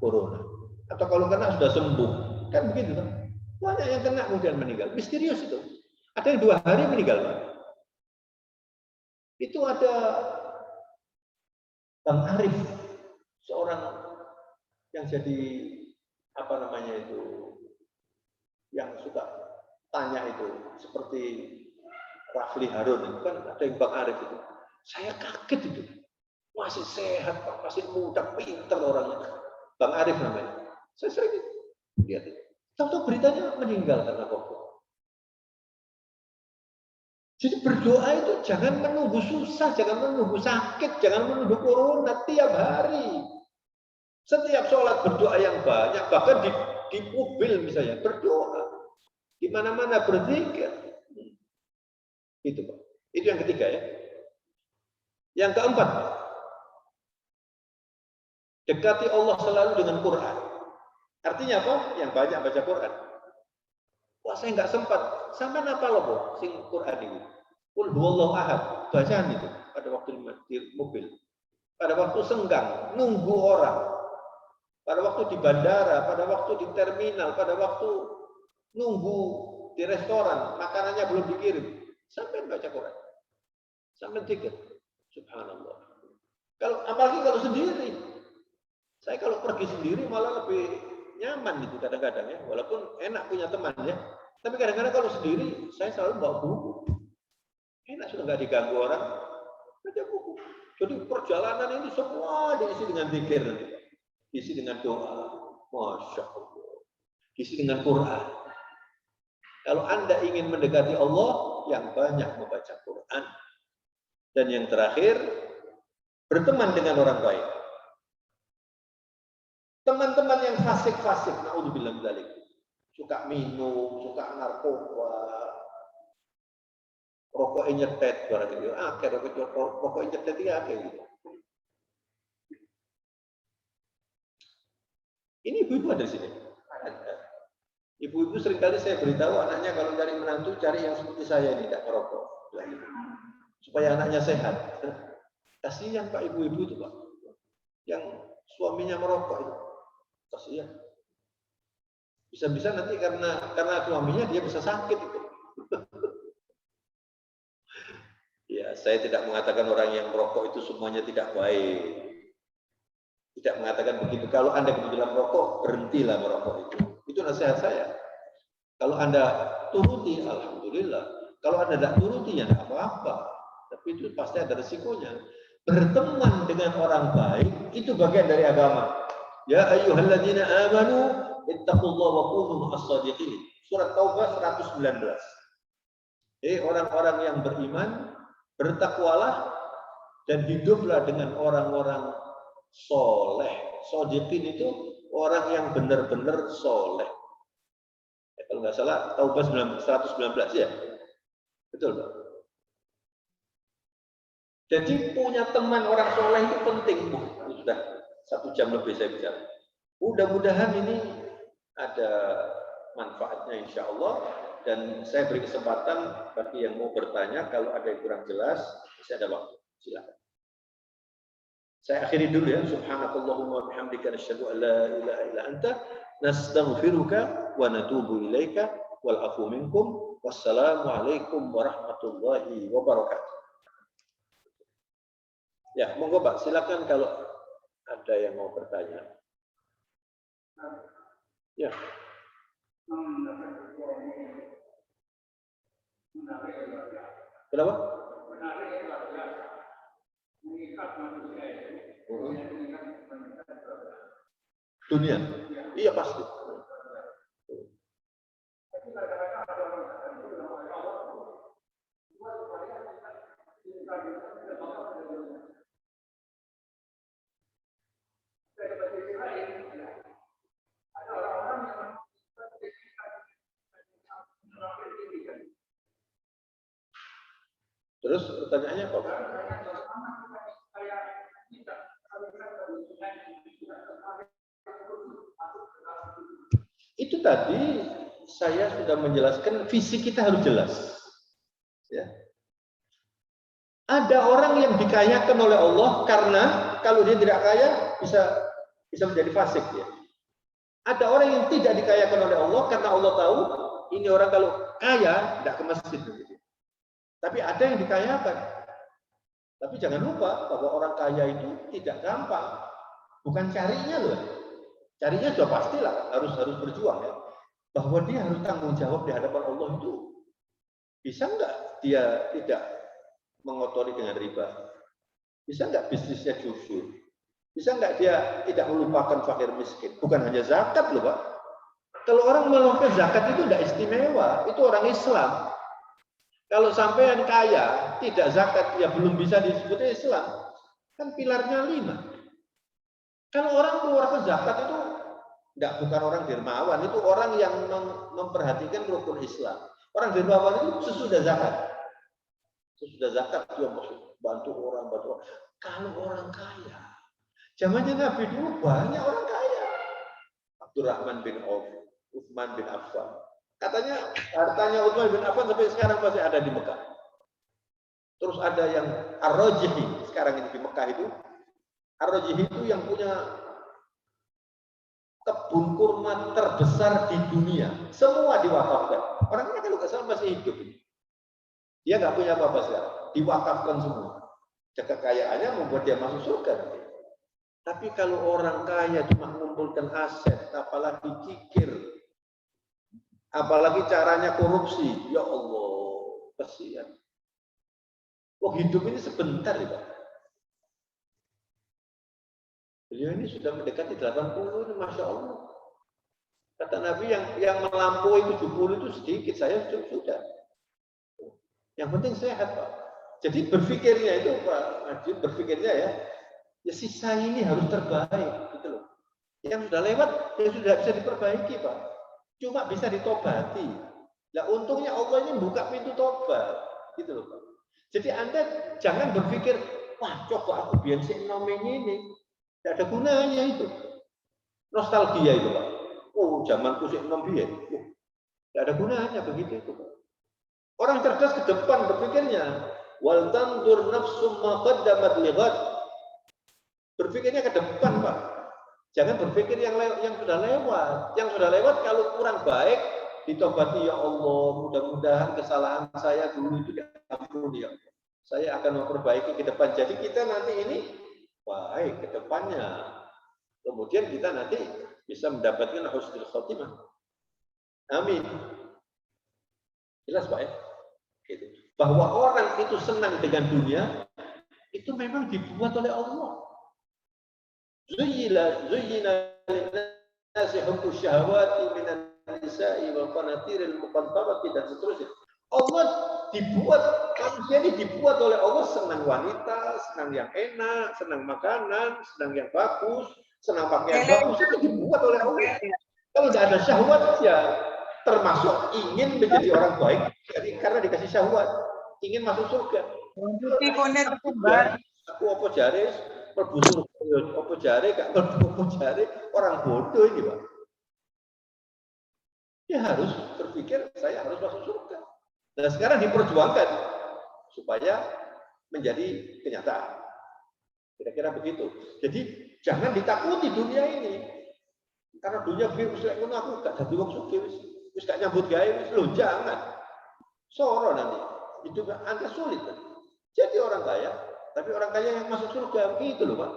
corona. Atau kalau kena sudah sembuh. Kan begitu kan? Banyak yang kena kemudian meninggal. Misterius itu. Ada yang 2 hari meninggal, Pak. Itu ada Bang Arif, seorang yang jadi apa namanya itu, yang suka tanya itu, seperti Rafli Harun itu kan ada yang Bang Arif itu. Saya kaget itu. Masih sehat, Pak, masih muda, pintar orangnya. Bang Arif namanya. Saya sering lihat itu. Tahu-tahu beritanya meninggal karena COVID. Jadi berdoa itu jangan menunggu susah, jangan menunggu sakit, jangan menunggu corona tiap hari. Setiap sholat berdoa yang banyak, bahkan di mobil misalnya berdoa, di mana-mana berzikir. Itu, Pak. Itu yang ketiga ya. Yang keempat, dekati Allah selalu dengan Quran. Artinya apa? Yang banyak baca Quran. Wah, saya nggak sempat. Sampai apa loh, Bu? Sing Quran ini. Qul huwallahu ahad. Bacaan itu pada waktu di mobil. Pada waktu senggang, nunggu orang. Pada waktu di bandara, pada waktu di terminal, pada waktu nunggu di restoran, makanannya belum dikirim. Sampai baca Quran. Sampai zikir. Subhanallah. Apalagi kalau sendiri. Saya kalau pergi sendiri malah lebih nyaman itu kadang-kadang ya, walaupun enak punya teman ya. Tapi kadang-kadang kalau sendiri, saya selalu bawa buku. Enak sudah nggak diganggu orang, baca buku. Jadi perjalanan ini semua diisi dengan zikir, diisi dengan doa. Masya Allah. Diisi dengan Quran. Kalau Anda ingin mendekati Allah, yang banyak membaca Quran. Dan yang terakhir, berteman dengan orang baik. Teman-teman yang fasik-fasik, naudzubillah min dzalik. Suka minum, suka narkoba, rokoknya nyetet, barang gitu. Rokoknya nyetet ya kayak gitu. Ini ibu-ibu ada di sini. Ibu-ibu seringkali saya beritahu anaknya kalau cari menantu, cari yang seperti saya ini, tidak merokok. Supaya anaknya sehat. Kasihan Pak ibu-ibu itu Pak. Yang suaminya merokok itu. Kasihan. Bisa-bisa nanti karena suaminya dia bisa sakit itu. Ya, saya tidak mengatakan orang yang merokok itu semuanya tidak baik. Tidak mengatakan begitu. Kalau Anda kebetulan merokok, berhentilah merokok itu. Itu nasihat saya. Kalau Anda turuti, alhamdulillah. Kalau Anda tidak turuti, ya tidak apa-apa. Tapi itu pasti ada resikonya. Berteman dengan orang baik, itu bagian dari agama. Ya ayyuhalladzina amanu, ittaqullaha wa kunu ma'as-shadiqin. Surat Taubah 119. Orang-orang yang beriman, bertakwalah dan hiduplah dengan orang-orang soleh. Shodiqin itu orang yang benar-benar soleh. Kalau nggak salah, Taubah 119 ya, betul Pak. Jadi punya teman orang soleh itu penting. Sudah 1 jam lebih saya bicara. Mudah-mudahan ini ada manfaatnya insya Allah. Dan saya beri kesempatan bagi yang mau bertanya, kalau ada yang kurang jelas, masih ada waktu. Silakan. Saya akhiri dulu ya. Subhanakallahumma bihamdika nasyhadu an la ilaha illa anta nastaghfiruka wa natubu ilaika wal afu minkum. Wassalamu alaikum warahmatullahi wabarakatuh. Ya, monggo Pak, silakan kalau ada yang mau bertanya. Ya. Kenapa? Dunia. Iya pasti. Terus pertanyaannya apa? Itu tadi saya sudah menjelaskan visi kita harus jelas. Ya. Ada orang yang dikayakan oleh Allah karena kalau dia tidak kaya bisa menjadi fasik ya. Ada orang yang tidak dikayakan oleh Allah karena Allah tahu ini orang kalau kaya tidak ke masjid begitu. Tapi ada yang dikayakan. Tapi jangan lupa bahwa orang kaya itu tidak gampang. Bukan carinya loh. Carinya sudah pastilah harus berjuang ya. Bahwa dia harus tanggung jawab di hadapan Allah itu. Bisa enggak dia tidak mengotori dengan riba? Bisa enggak bisnisnya jujur? Bisa enggak dia tidak melupakan fakir miskin? Bukan hanya zakat loh Pak. Kalau orang melupakan zakat itu tidak istimewa. Itu orang Islam. Kalau sampean kaya, tidak zakat, ya belum bisa disebut Islam. Kan pilarnya 5. Kalau orang mengeluarkan zakat itu bukan orang dermawan, itu orang yang memperhatikan rukun Islam. Orang dermawan itu sesudah zakat. Sesudah zakat dia maksud bantu orang. Kalau orang kaya, zamannya Nabi dulu banyak orang kaya. Abdurrahman bin Auf, Utsman bin Affan. Katanya hartanya Utsman bin Affan sampai sekarang masih ada di Mekah. Terus ada yang Ar-Rajihi, sekarang ini di Mekah itu. Ar-Rajihi itu yang punya kebun kurma terbesar di dunia. Semua diwakafkan. Orangnya kalau nggak salah masih hidup. Dia nggak punya apa-apa sekarang. Diwakafkan semua. Kekayaannya membuat dia masuk surga. Tapi kalau orang kaya cuma mengumpulkan aset, apalagi kikir, apalagi caranya korupsi, ya Allah, kasihan. Oh, hidup ini sebentar ya, Pak. Beliau ini sudah mendekati 80, ini Masya Allah. Kata Nabi yang melampaui 70 itu sedikit, saya sudah. Yang penting sehat, Pak. Jadi berpikirnya itu, Pak Najib, berpikirnya ya sisa ini harus terbaik, gitu loh. Yang sudah lewat, ya sudah bisa diperbaiki, Pak. Cuma bisa ditobati. Nah, untungnya Allah ini buka pintu tobat, gitu loh, Pak. Jadi Anda jangan berpikir, wah coba aku biar si ini, tidak ada gunanya itu. Nostalgia itu, Pak. Oh, zamanku si nom biyen. Tidak ada gunanya begitu itu, Pak. Orang cerdas ke depan berpikirnya, wal tandur nafsum ma qaddamat lighad. Berpikirnya ke depan, Pak. Jangan berpikir yang sudah lewat. Yang sudah lewat kalau kurang baik ditobati, ya Allah, mudah-mudahan kesalahan saya dulu itu diampuni, ya Allah. Saya akan memperbaiki ke depan. Jadi kita nanti ini baik ke depannya. Kemudian kita nanti bisa mendapatkan husnul khotimah. Amin. Jelas, Pak ya? Gitu. Bahwa orang itu senang dengan dunia itu memang dibuat oleh Allah. Zuyyina lin-nasi hubbu syahawati minan nisa'i wal qanatiril muqantarati dan seterusnya. Allah dibuat, manusia ini dibuat oleh Allah senang wanita, senang yang enak, senang makanan, senang yang bagus, senang pakaian bagus, itu dibuat oleh Allah. Kalau tidak ada syahwat ya termasuk ingin menjadi orang baik, jadi karena dikasih syahwat, ingin masuk surga. Aku apa jare mlebu surga, apa jare gak mlebu, apa jare orang bodoh ini, Pak. Ya harus berpikir saya harus masuk surga. Nah, sekarang diperjuangkan supaya menjadi kenyataan. Kira-kira begitu. Jadi jangan ditakuti dunia ini. Karena dunia virus lek ngono aku gak dadi wong sugih wis gak nyambut gawe wis lho, jangan. Soro nanti. Hidup Anda sulit kan. Jadi orang kaya, tapi orang kaya yang masuk surga gitu loh, Pak.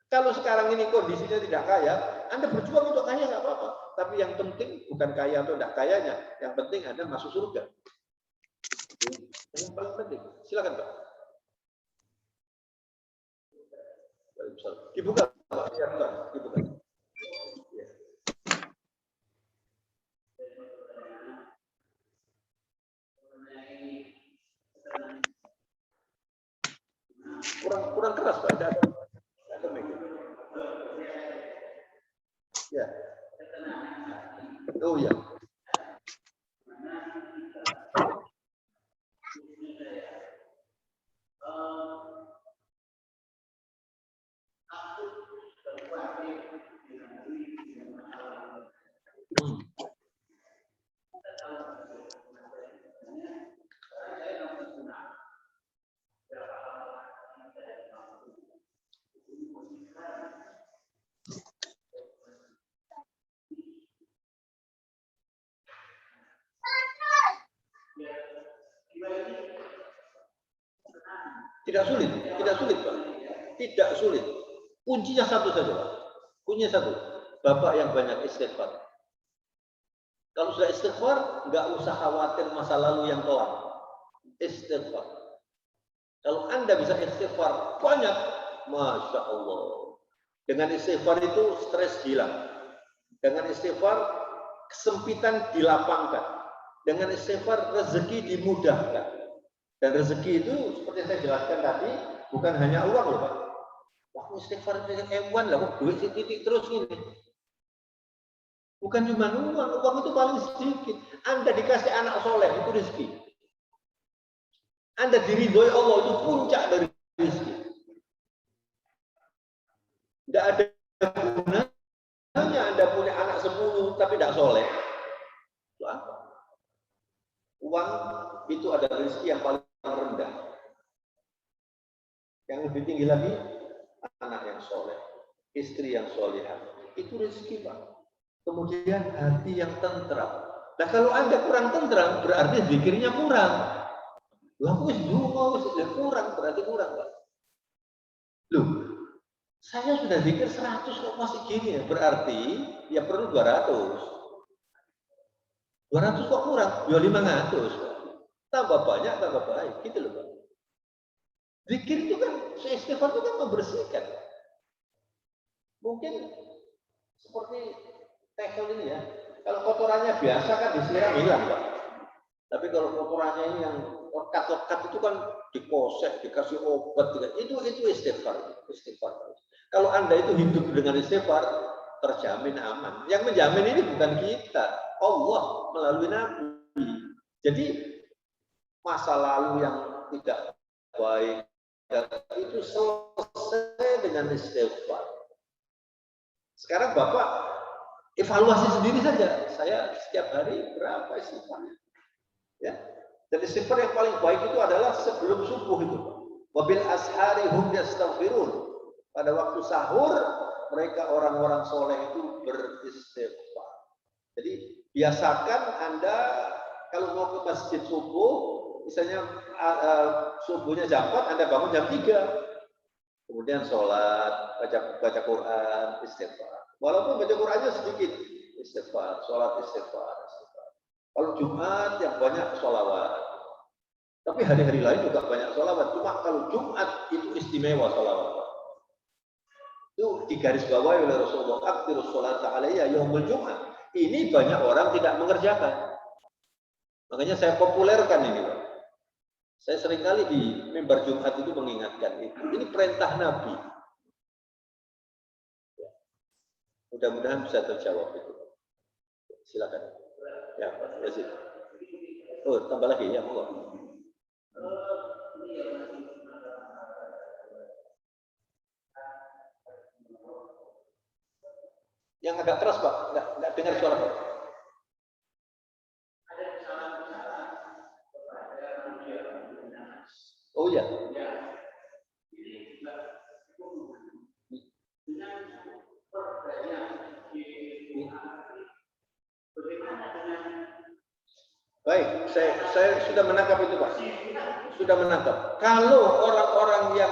Kalau sekarang ini kondisinya tidak kaya, Anda berjuang untuk kaya nggak apa-apa. Tapi yang penting bukan kaya atau tidak kayanya, yang penting Anda masuk surga. Yang paling penting. Silakan, Pak. Dibuka, Pak. Ya, Pak. Dibuka. Ya. Kurang keras, Pak. Ada ya. Oh ya. Tidak sulit, Pak. Tidak sulit. Kuncinya satu saja, Pak. Kuncinya satu. Bapak yang banyak istighfar. Kalau sudah istighfar, nggak usah khawatir masa lalu yang kelam. Istighfar. Kalau Anda bisa istighfar banyak, Masya Allah. Dengan istighfar itu stres hilang. Dengan istighfar kesempitan dilapangkan. Dengan istighfar rezeki dimudahkan. Dan rezeki itu seperti saya jelaskan tadi, bukan hanya uang loh, Pak. Waktu istighfar hewan lah, duit titik terus ini. Bukan cuma uang itu paling sedikit. Anda dikasih anak soleh itu rezeki. Anda diridhoi Allah itu puncak dari rezeki. Tidak ada gunanya Anda punya anak 10 tapi tidak soleh. Itu apa? Uang itu ada rezeki yang paling rendah. Yang lebih tinggi lagi, anak yang soleh, istri yang solehah. Itu rezeki, Pak. Kemudian hati yang tentram. Nah, kalau Anda kurang tentram, berarti zikirnya kurang. Lah, wis kurang, berarti kurang, Pak. Loh, Saya sudah zikir 100 kok masih gini ya. Berarti ya perlu 200. 200 kok kurang? Ya 500. Tambah banyak, tambah baik. Gitu loh, Pak. Zikir itu kan, istighfar itu kan membersihkan. Mungkin seperti tekel ini ya. Kalau kotorannya biasa kan disiram hilang, Pak. Tapi kalau kotorannya ini yang lekat-lekat itu kan dikosek, dikasih obat, itu istighfar. Istighfar. Kalau Anda itu hidup dengan istighfar, terjamin aman. Yang menjamin ini bukan kita, Allah melalui Nabi. Jadi masa lalu yang tidak baik itu selesai dengan istighfar. Sekarang Bapak evaluasi sendiri saja. Saya setiap hari berapa istighfarnya? Ya. Dan istighfar yang paling baik itu adalah sebelum subuh itu. Wabil ashari hum yastaghfirun. Pada waktu sahur mereka orang-orang soleh itu beristighfar. Jadi biasakan Anda kalau mau ke masjid subuh, misalnya subuhnya jam 4, Anda bangun jam 3. Kemudian sholat, baca Quran, istighfar. Walaupun baca Qurannya sedikit, istighfar, sholat istighfar. Kalau Jumat yang banyak sholawat. Tapi hari-hari lain juga banyak sholawat. Cuma kalau Jumat itu istimewa sholawat. Itu digarisbawahi oleh Rasulullah. Aktirus sholata alaiya yaumul Jumat. Ini banyak orang tidak mengerjakan. Makanya saya populerkan ini, Pak. Saya seringkali di mimbar Jumat itu mengingatkan itu. Ini perintah Nabi. Mudah-mudahan bisa terjawab itu. Silakan. Ya, Pak Yazid. Oh, tambah lagi ya, monggo. Yang agak keras, Pak. Enggak dengar suara, Pak. Oh iya. Baik, saya sudah menangkap itu, Pak. Sudah menangkap. Kalau orang-orang yang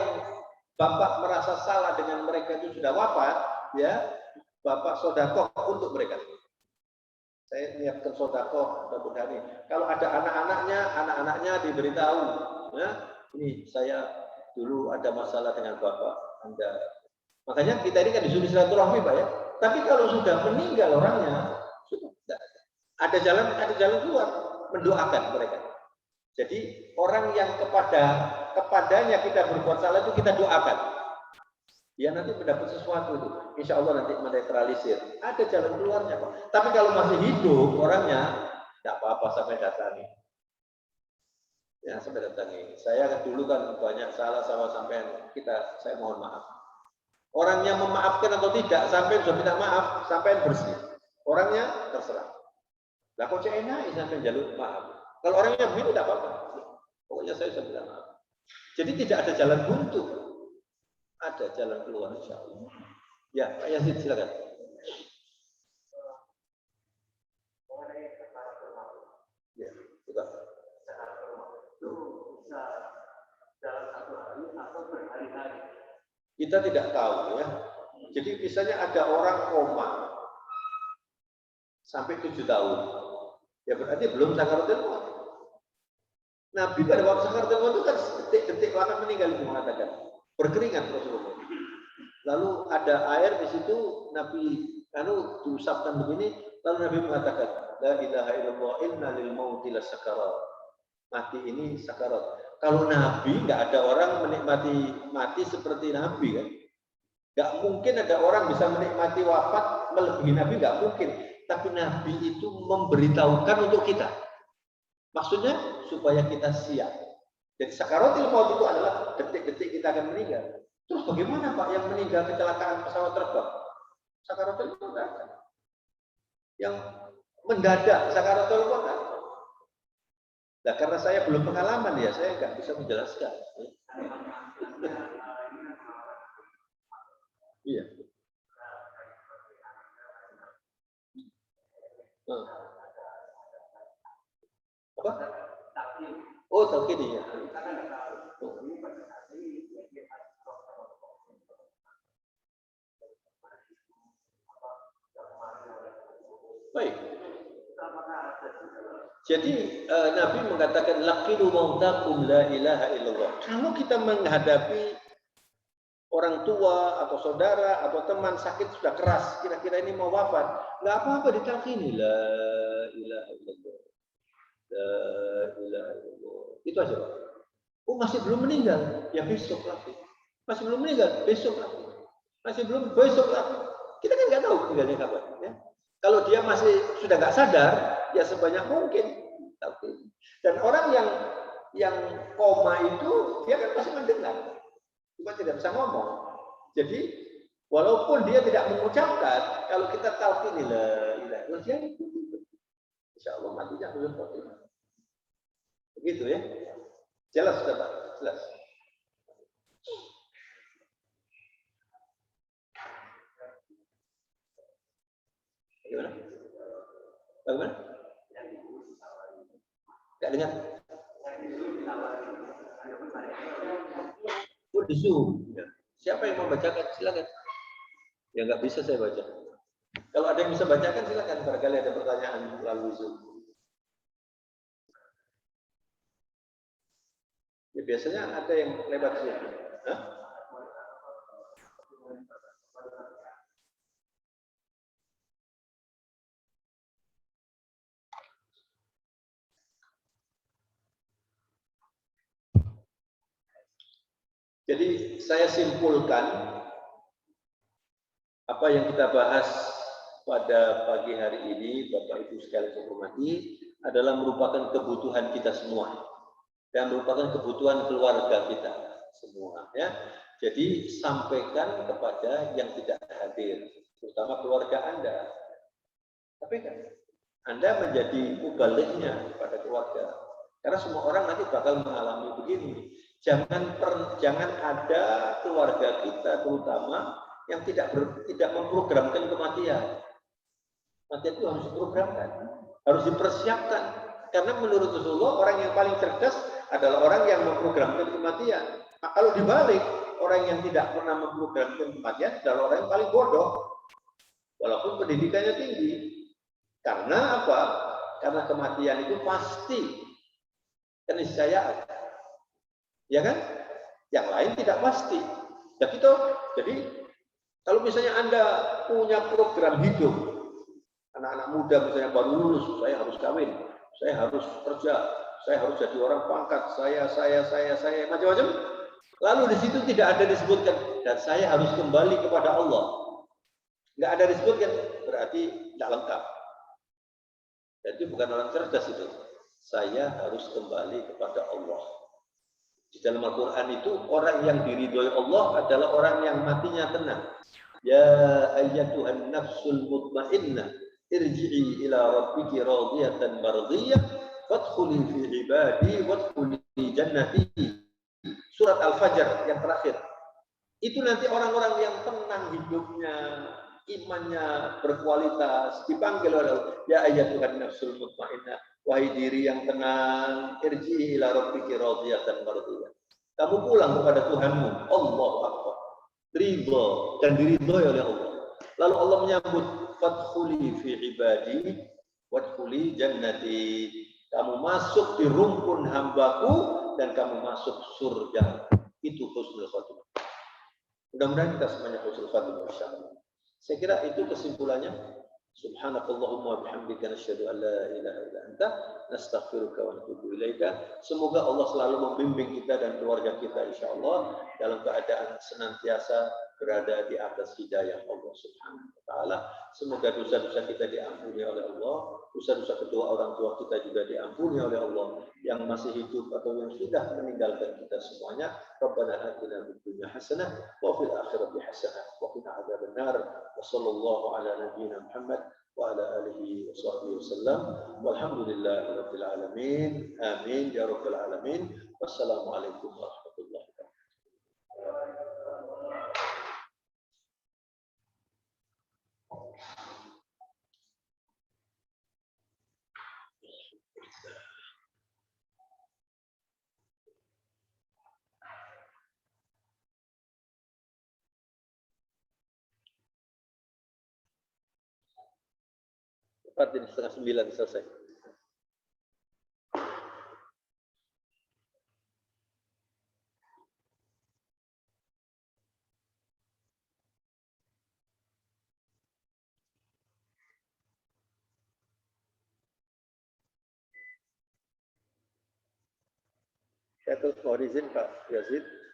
Bapak merasa salah dengan mereka itu sudah wafat, ya, Bapak sodakoh untuk mereka. Saya niatkan sodakoh mudah-mudahan ini. Kalau ada anak-anaknya diberitahu, ya, ini saya dulu ada masalah dengan Bapak Anda. Makanya kita ini kan disuruh silaturahmi, Pak ya. Tapi kalau sudah meninggal orangnya, sudah ada jalan keluar, mendoakan mereka. Jadi orang yang kepadanya kita berbuat salah itu kita doakan. Dia nanti mendapat sesuatu itu. Insya Allah nanti menetralisir. Ada jalan keluarnya, Pak. Tapi kalau masih hidup orangnya, tidak apa-apa sampai datangi. Ya, sampai datangi. Saya dulu kan banyak salah sama sampai saya mohon maaf. Orangnya memaafkan atau tidak, sampai sudah minta maaf, sampai bersih. Orangnya terserah. Lah kok enak sampai jalur maaf. Kalau orangnya begitu tidak apa-apa. Pokoknya saya sudah minta maaf. Jadi tidak ada jalan buntu. Ada jalan keluar insya Allah. Ya, Pak Yazid silakan. Ya, juga. Kita tidak tahu ya. Jadi misalnya ada orang koma sampai 7 tahun. Ya berarti belum sakaratul maut. Nabi pada waktu sakaratul maut itu kan detik-detik akan meninggal itu mengatakan. Berkeringat Rasulullah. Lalu ada air di situ, Nabi diusapkan begini, lalu Nabi mengatakan, la ilaha illallah inna lil mauti lasakarat. Mati ini sakarat. Kalau Nabi nggak ada orang menikmati mati seperti Nabi kan? Nggak mungkin ada orang bisa menikmati wafat melebihi Nabi, nggak mungkin. Tapi Nabi itu memberitahukan untuk kita. Maksudnya supaya kita siap. Jadi sakaratul maut itu adalah detik-detik kita akan meninggal. Terus bagaimana Pak yang meninggal kecelakaan pesawat terbang? Sakaratul maut ada. Yang mendadak sakaratul maut ada. Nah, karena saya belum pengalaman ya, saya nggak bisa menjelaskan. Iya. Apa? Oh, talqin ya. Baik. Jadi Nabi mengatakan laqinu mautakum la ilaha illallah. Kalau kita menghadapi orang tua atau saudara atau teman sakit sudah keras, kira-kira ini mau wafat, nggak apa-apa ditalqini la ilaha illallah. La ilaha illallah. Itu aja, Pak. Oh, masih belum meninggal, ya besok lagi. Masih belum meninggal, besok lagi. Masih belum, besok lagi. Kita kan nggak tahu tinggalnya kapan. Ya. Kalau dia masih sudah nggak sadar, ya sebanyak mungkin. Dan orang yang koma itu, dia kan masih mendengar, cuma tidak bisa ngomong. Jadi walaupun dia tidak mengucapkan, kalau kita talqin la ilaha illallah, dia ikuti. Insya Allah matinya belum mati. Begitu ya. Jelas sudah Pak, jelas. Bagaimana? Bagaimana? Tidak dengar? Oh, di Zoom. Ya. Siapa yang mau bacakan? Silakan. Ya nggak bisa saya baca. Kalau ada yang bisa bacakan silakan. Barangkali ada pertanyaan melalui Zoom. Ya biasanya ada yang lewat Zoom. Hah? Jadi saya simpulkan apa yang kita bahas pada pagi hari ini, Bapak Ibu sekalian saya hormati, adalah merupakan kebutuhan kita semua dan merupakan kebutuhan keluarga kita semua. Ya, jadi sampaikan kepada yang tidak hadir, terutama keluarga Anda. Tapi kan Anda menjadi mubalignya kepada keluarga, karena semua orang nanti bakal mengalami begini. Jangan ada keluarga kita terutama yang tidak memprogramkan kematian. Matian itu harus diprogramkan, harus dipersiapkan. Karena menurut Rasulullah orang yang paling cerdas adalah orang yang memprogramkan kematian. Nah, kalau dibalik, orang yang tidak pernah memprogramkan kematian adalah orang yang paling bodoh, walaupun pendidikannya tinggi. Karena apa? Karena kematian itu pasti, keniscayaan. Ya kan? Yang lain tidak pasti. Ya gitu. Jadi kalau misalnya Anda punya program hidup, anak-anak muda misalnya baru lulus, saya harus kawin, saya harus kerja, saya harus jadi orang pangkat, saya macam-macam. Lalu di situ tidak ada disebutkan dan saya harus kembali kepada Allah. Nggak ada disebutkan, berarti tidak lengkap. Jadi bukan orang cerdas itu. Saya harus kembali kepada Allah. Di dalam Al-Quran itu orang yang diridhoi Allah adalah orang yang matinya tenang. Ya ayyatuhan nafsul mutmainnah irji'i ila rabbiki radiyatan mardiyah fadkhuli fi ibadi wadkhuli jannati. Surat Al-Fajr yang terakhir. Itu nanti orang-orang yang tenang hidupnya, imannya berkualitas, dipanggil oleh Allah. Ya ayyatuhan nafsul mutmainnah, wahai diri yang tenang, irji'i ila rabbiki radiyatan mardiyah. Kamu pulang kepada Tuhanmu, Allahu Akbar. Ridho dan diridhoi oleh Allah. Lalu Allah menyambut, fadkhuli fi ibadi wadkhuli jannati. Kamu masuk di rumpun hambaku dan kamu masuk surga. Itu husnul khotimah. Mudah-mudahan kita semuanya husnul khotimah insyaallah. Saya kira itu kesimpulannya. Subhanakallahumma bihamdika nasyhadu an la ilaha illa anta nastaghfiruka wa natubu ilaika. Semoga Allah selalu membimbing kita dan keluarga kita insyaallah dalam keadaan senantiasa berada di atas hidayah Allah Subhanahu wa taala. Semoga dosa-dosa kita diampuni oleh Allah, dosa-dosa kedua orang tua kita juga diampuni oleh Allah, yang masih hidup atau yang sudah meninggalkan kita semuanya. Rabbana atina fid dunya hasanah wa fil akhirati hasanah wa qina adzabannar. Wa sallallahu ala nabiyyina Muhammad wa ala alihi wa sahbihi wasallam. Walhamdulillahi rabbil alamin. Amin ya rabbal alamin. Wassalamualaikum warahmatullahi wabarakatuh. 4 ini, setengah 9 selesai. Saya terus mohon izin Pak Yazid.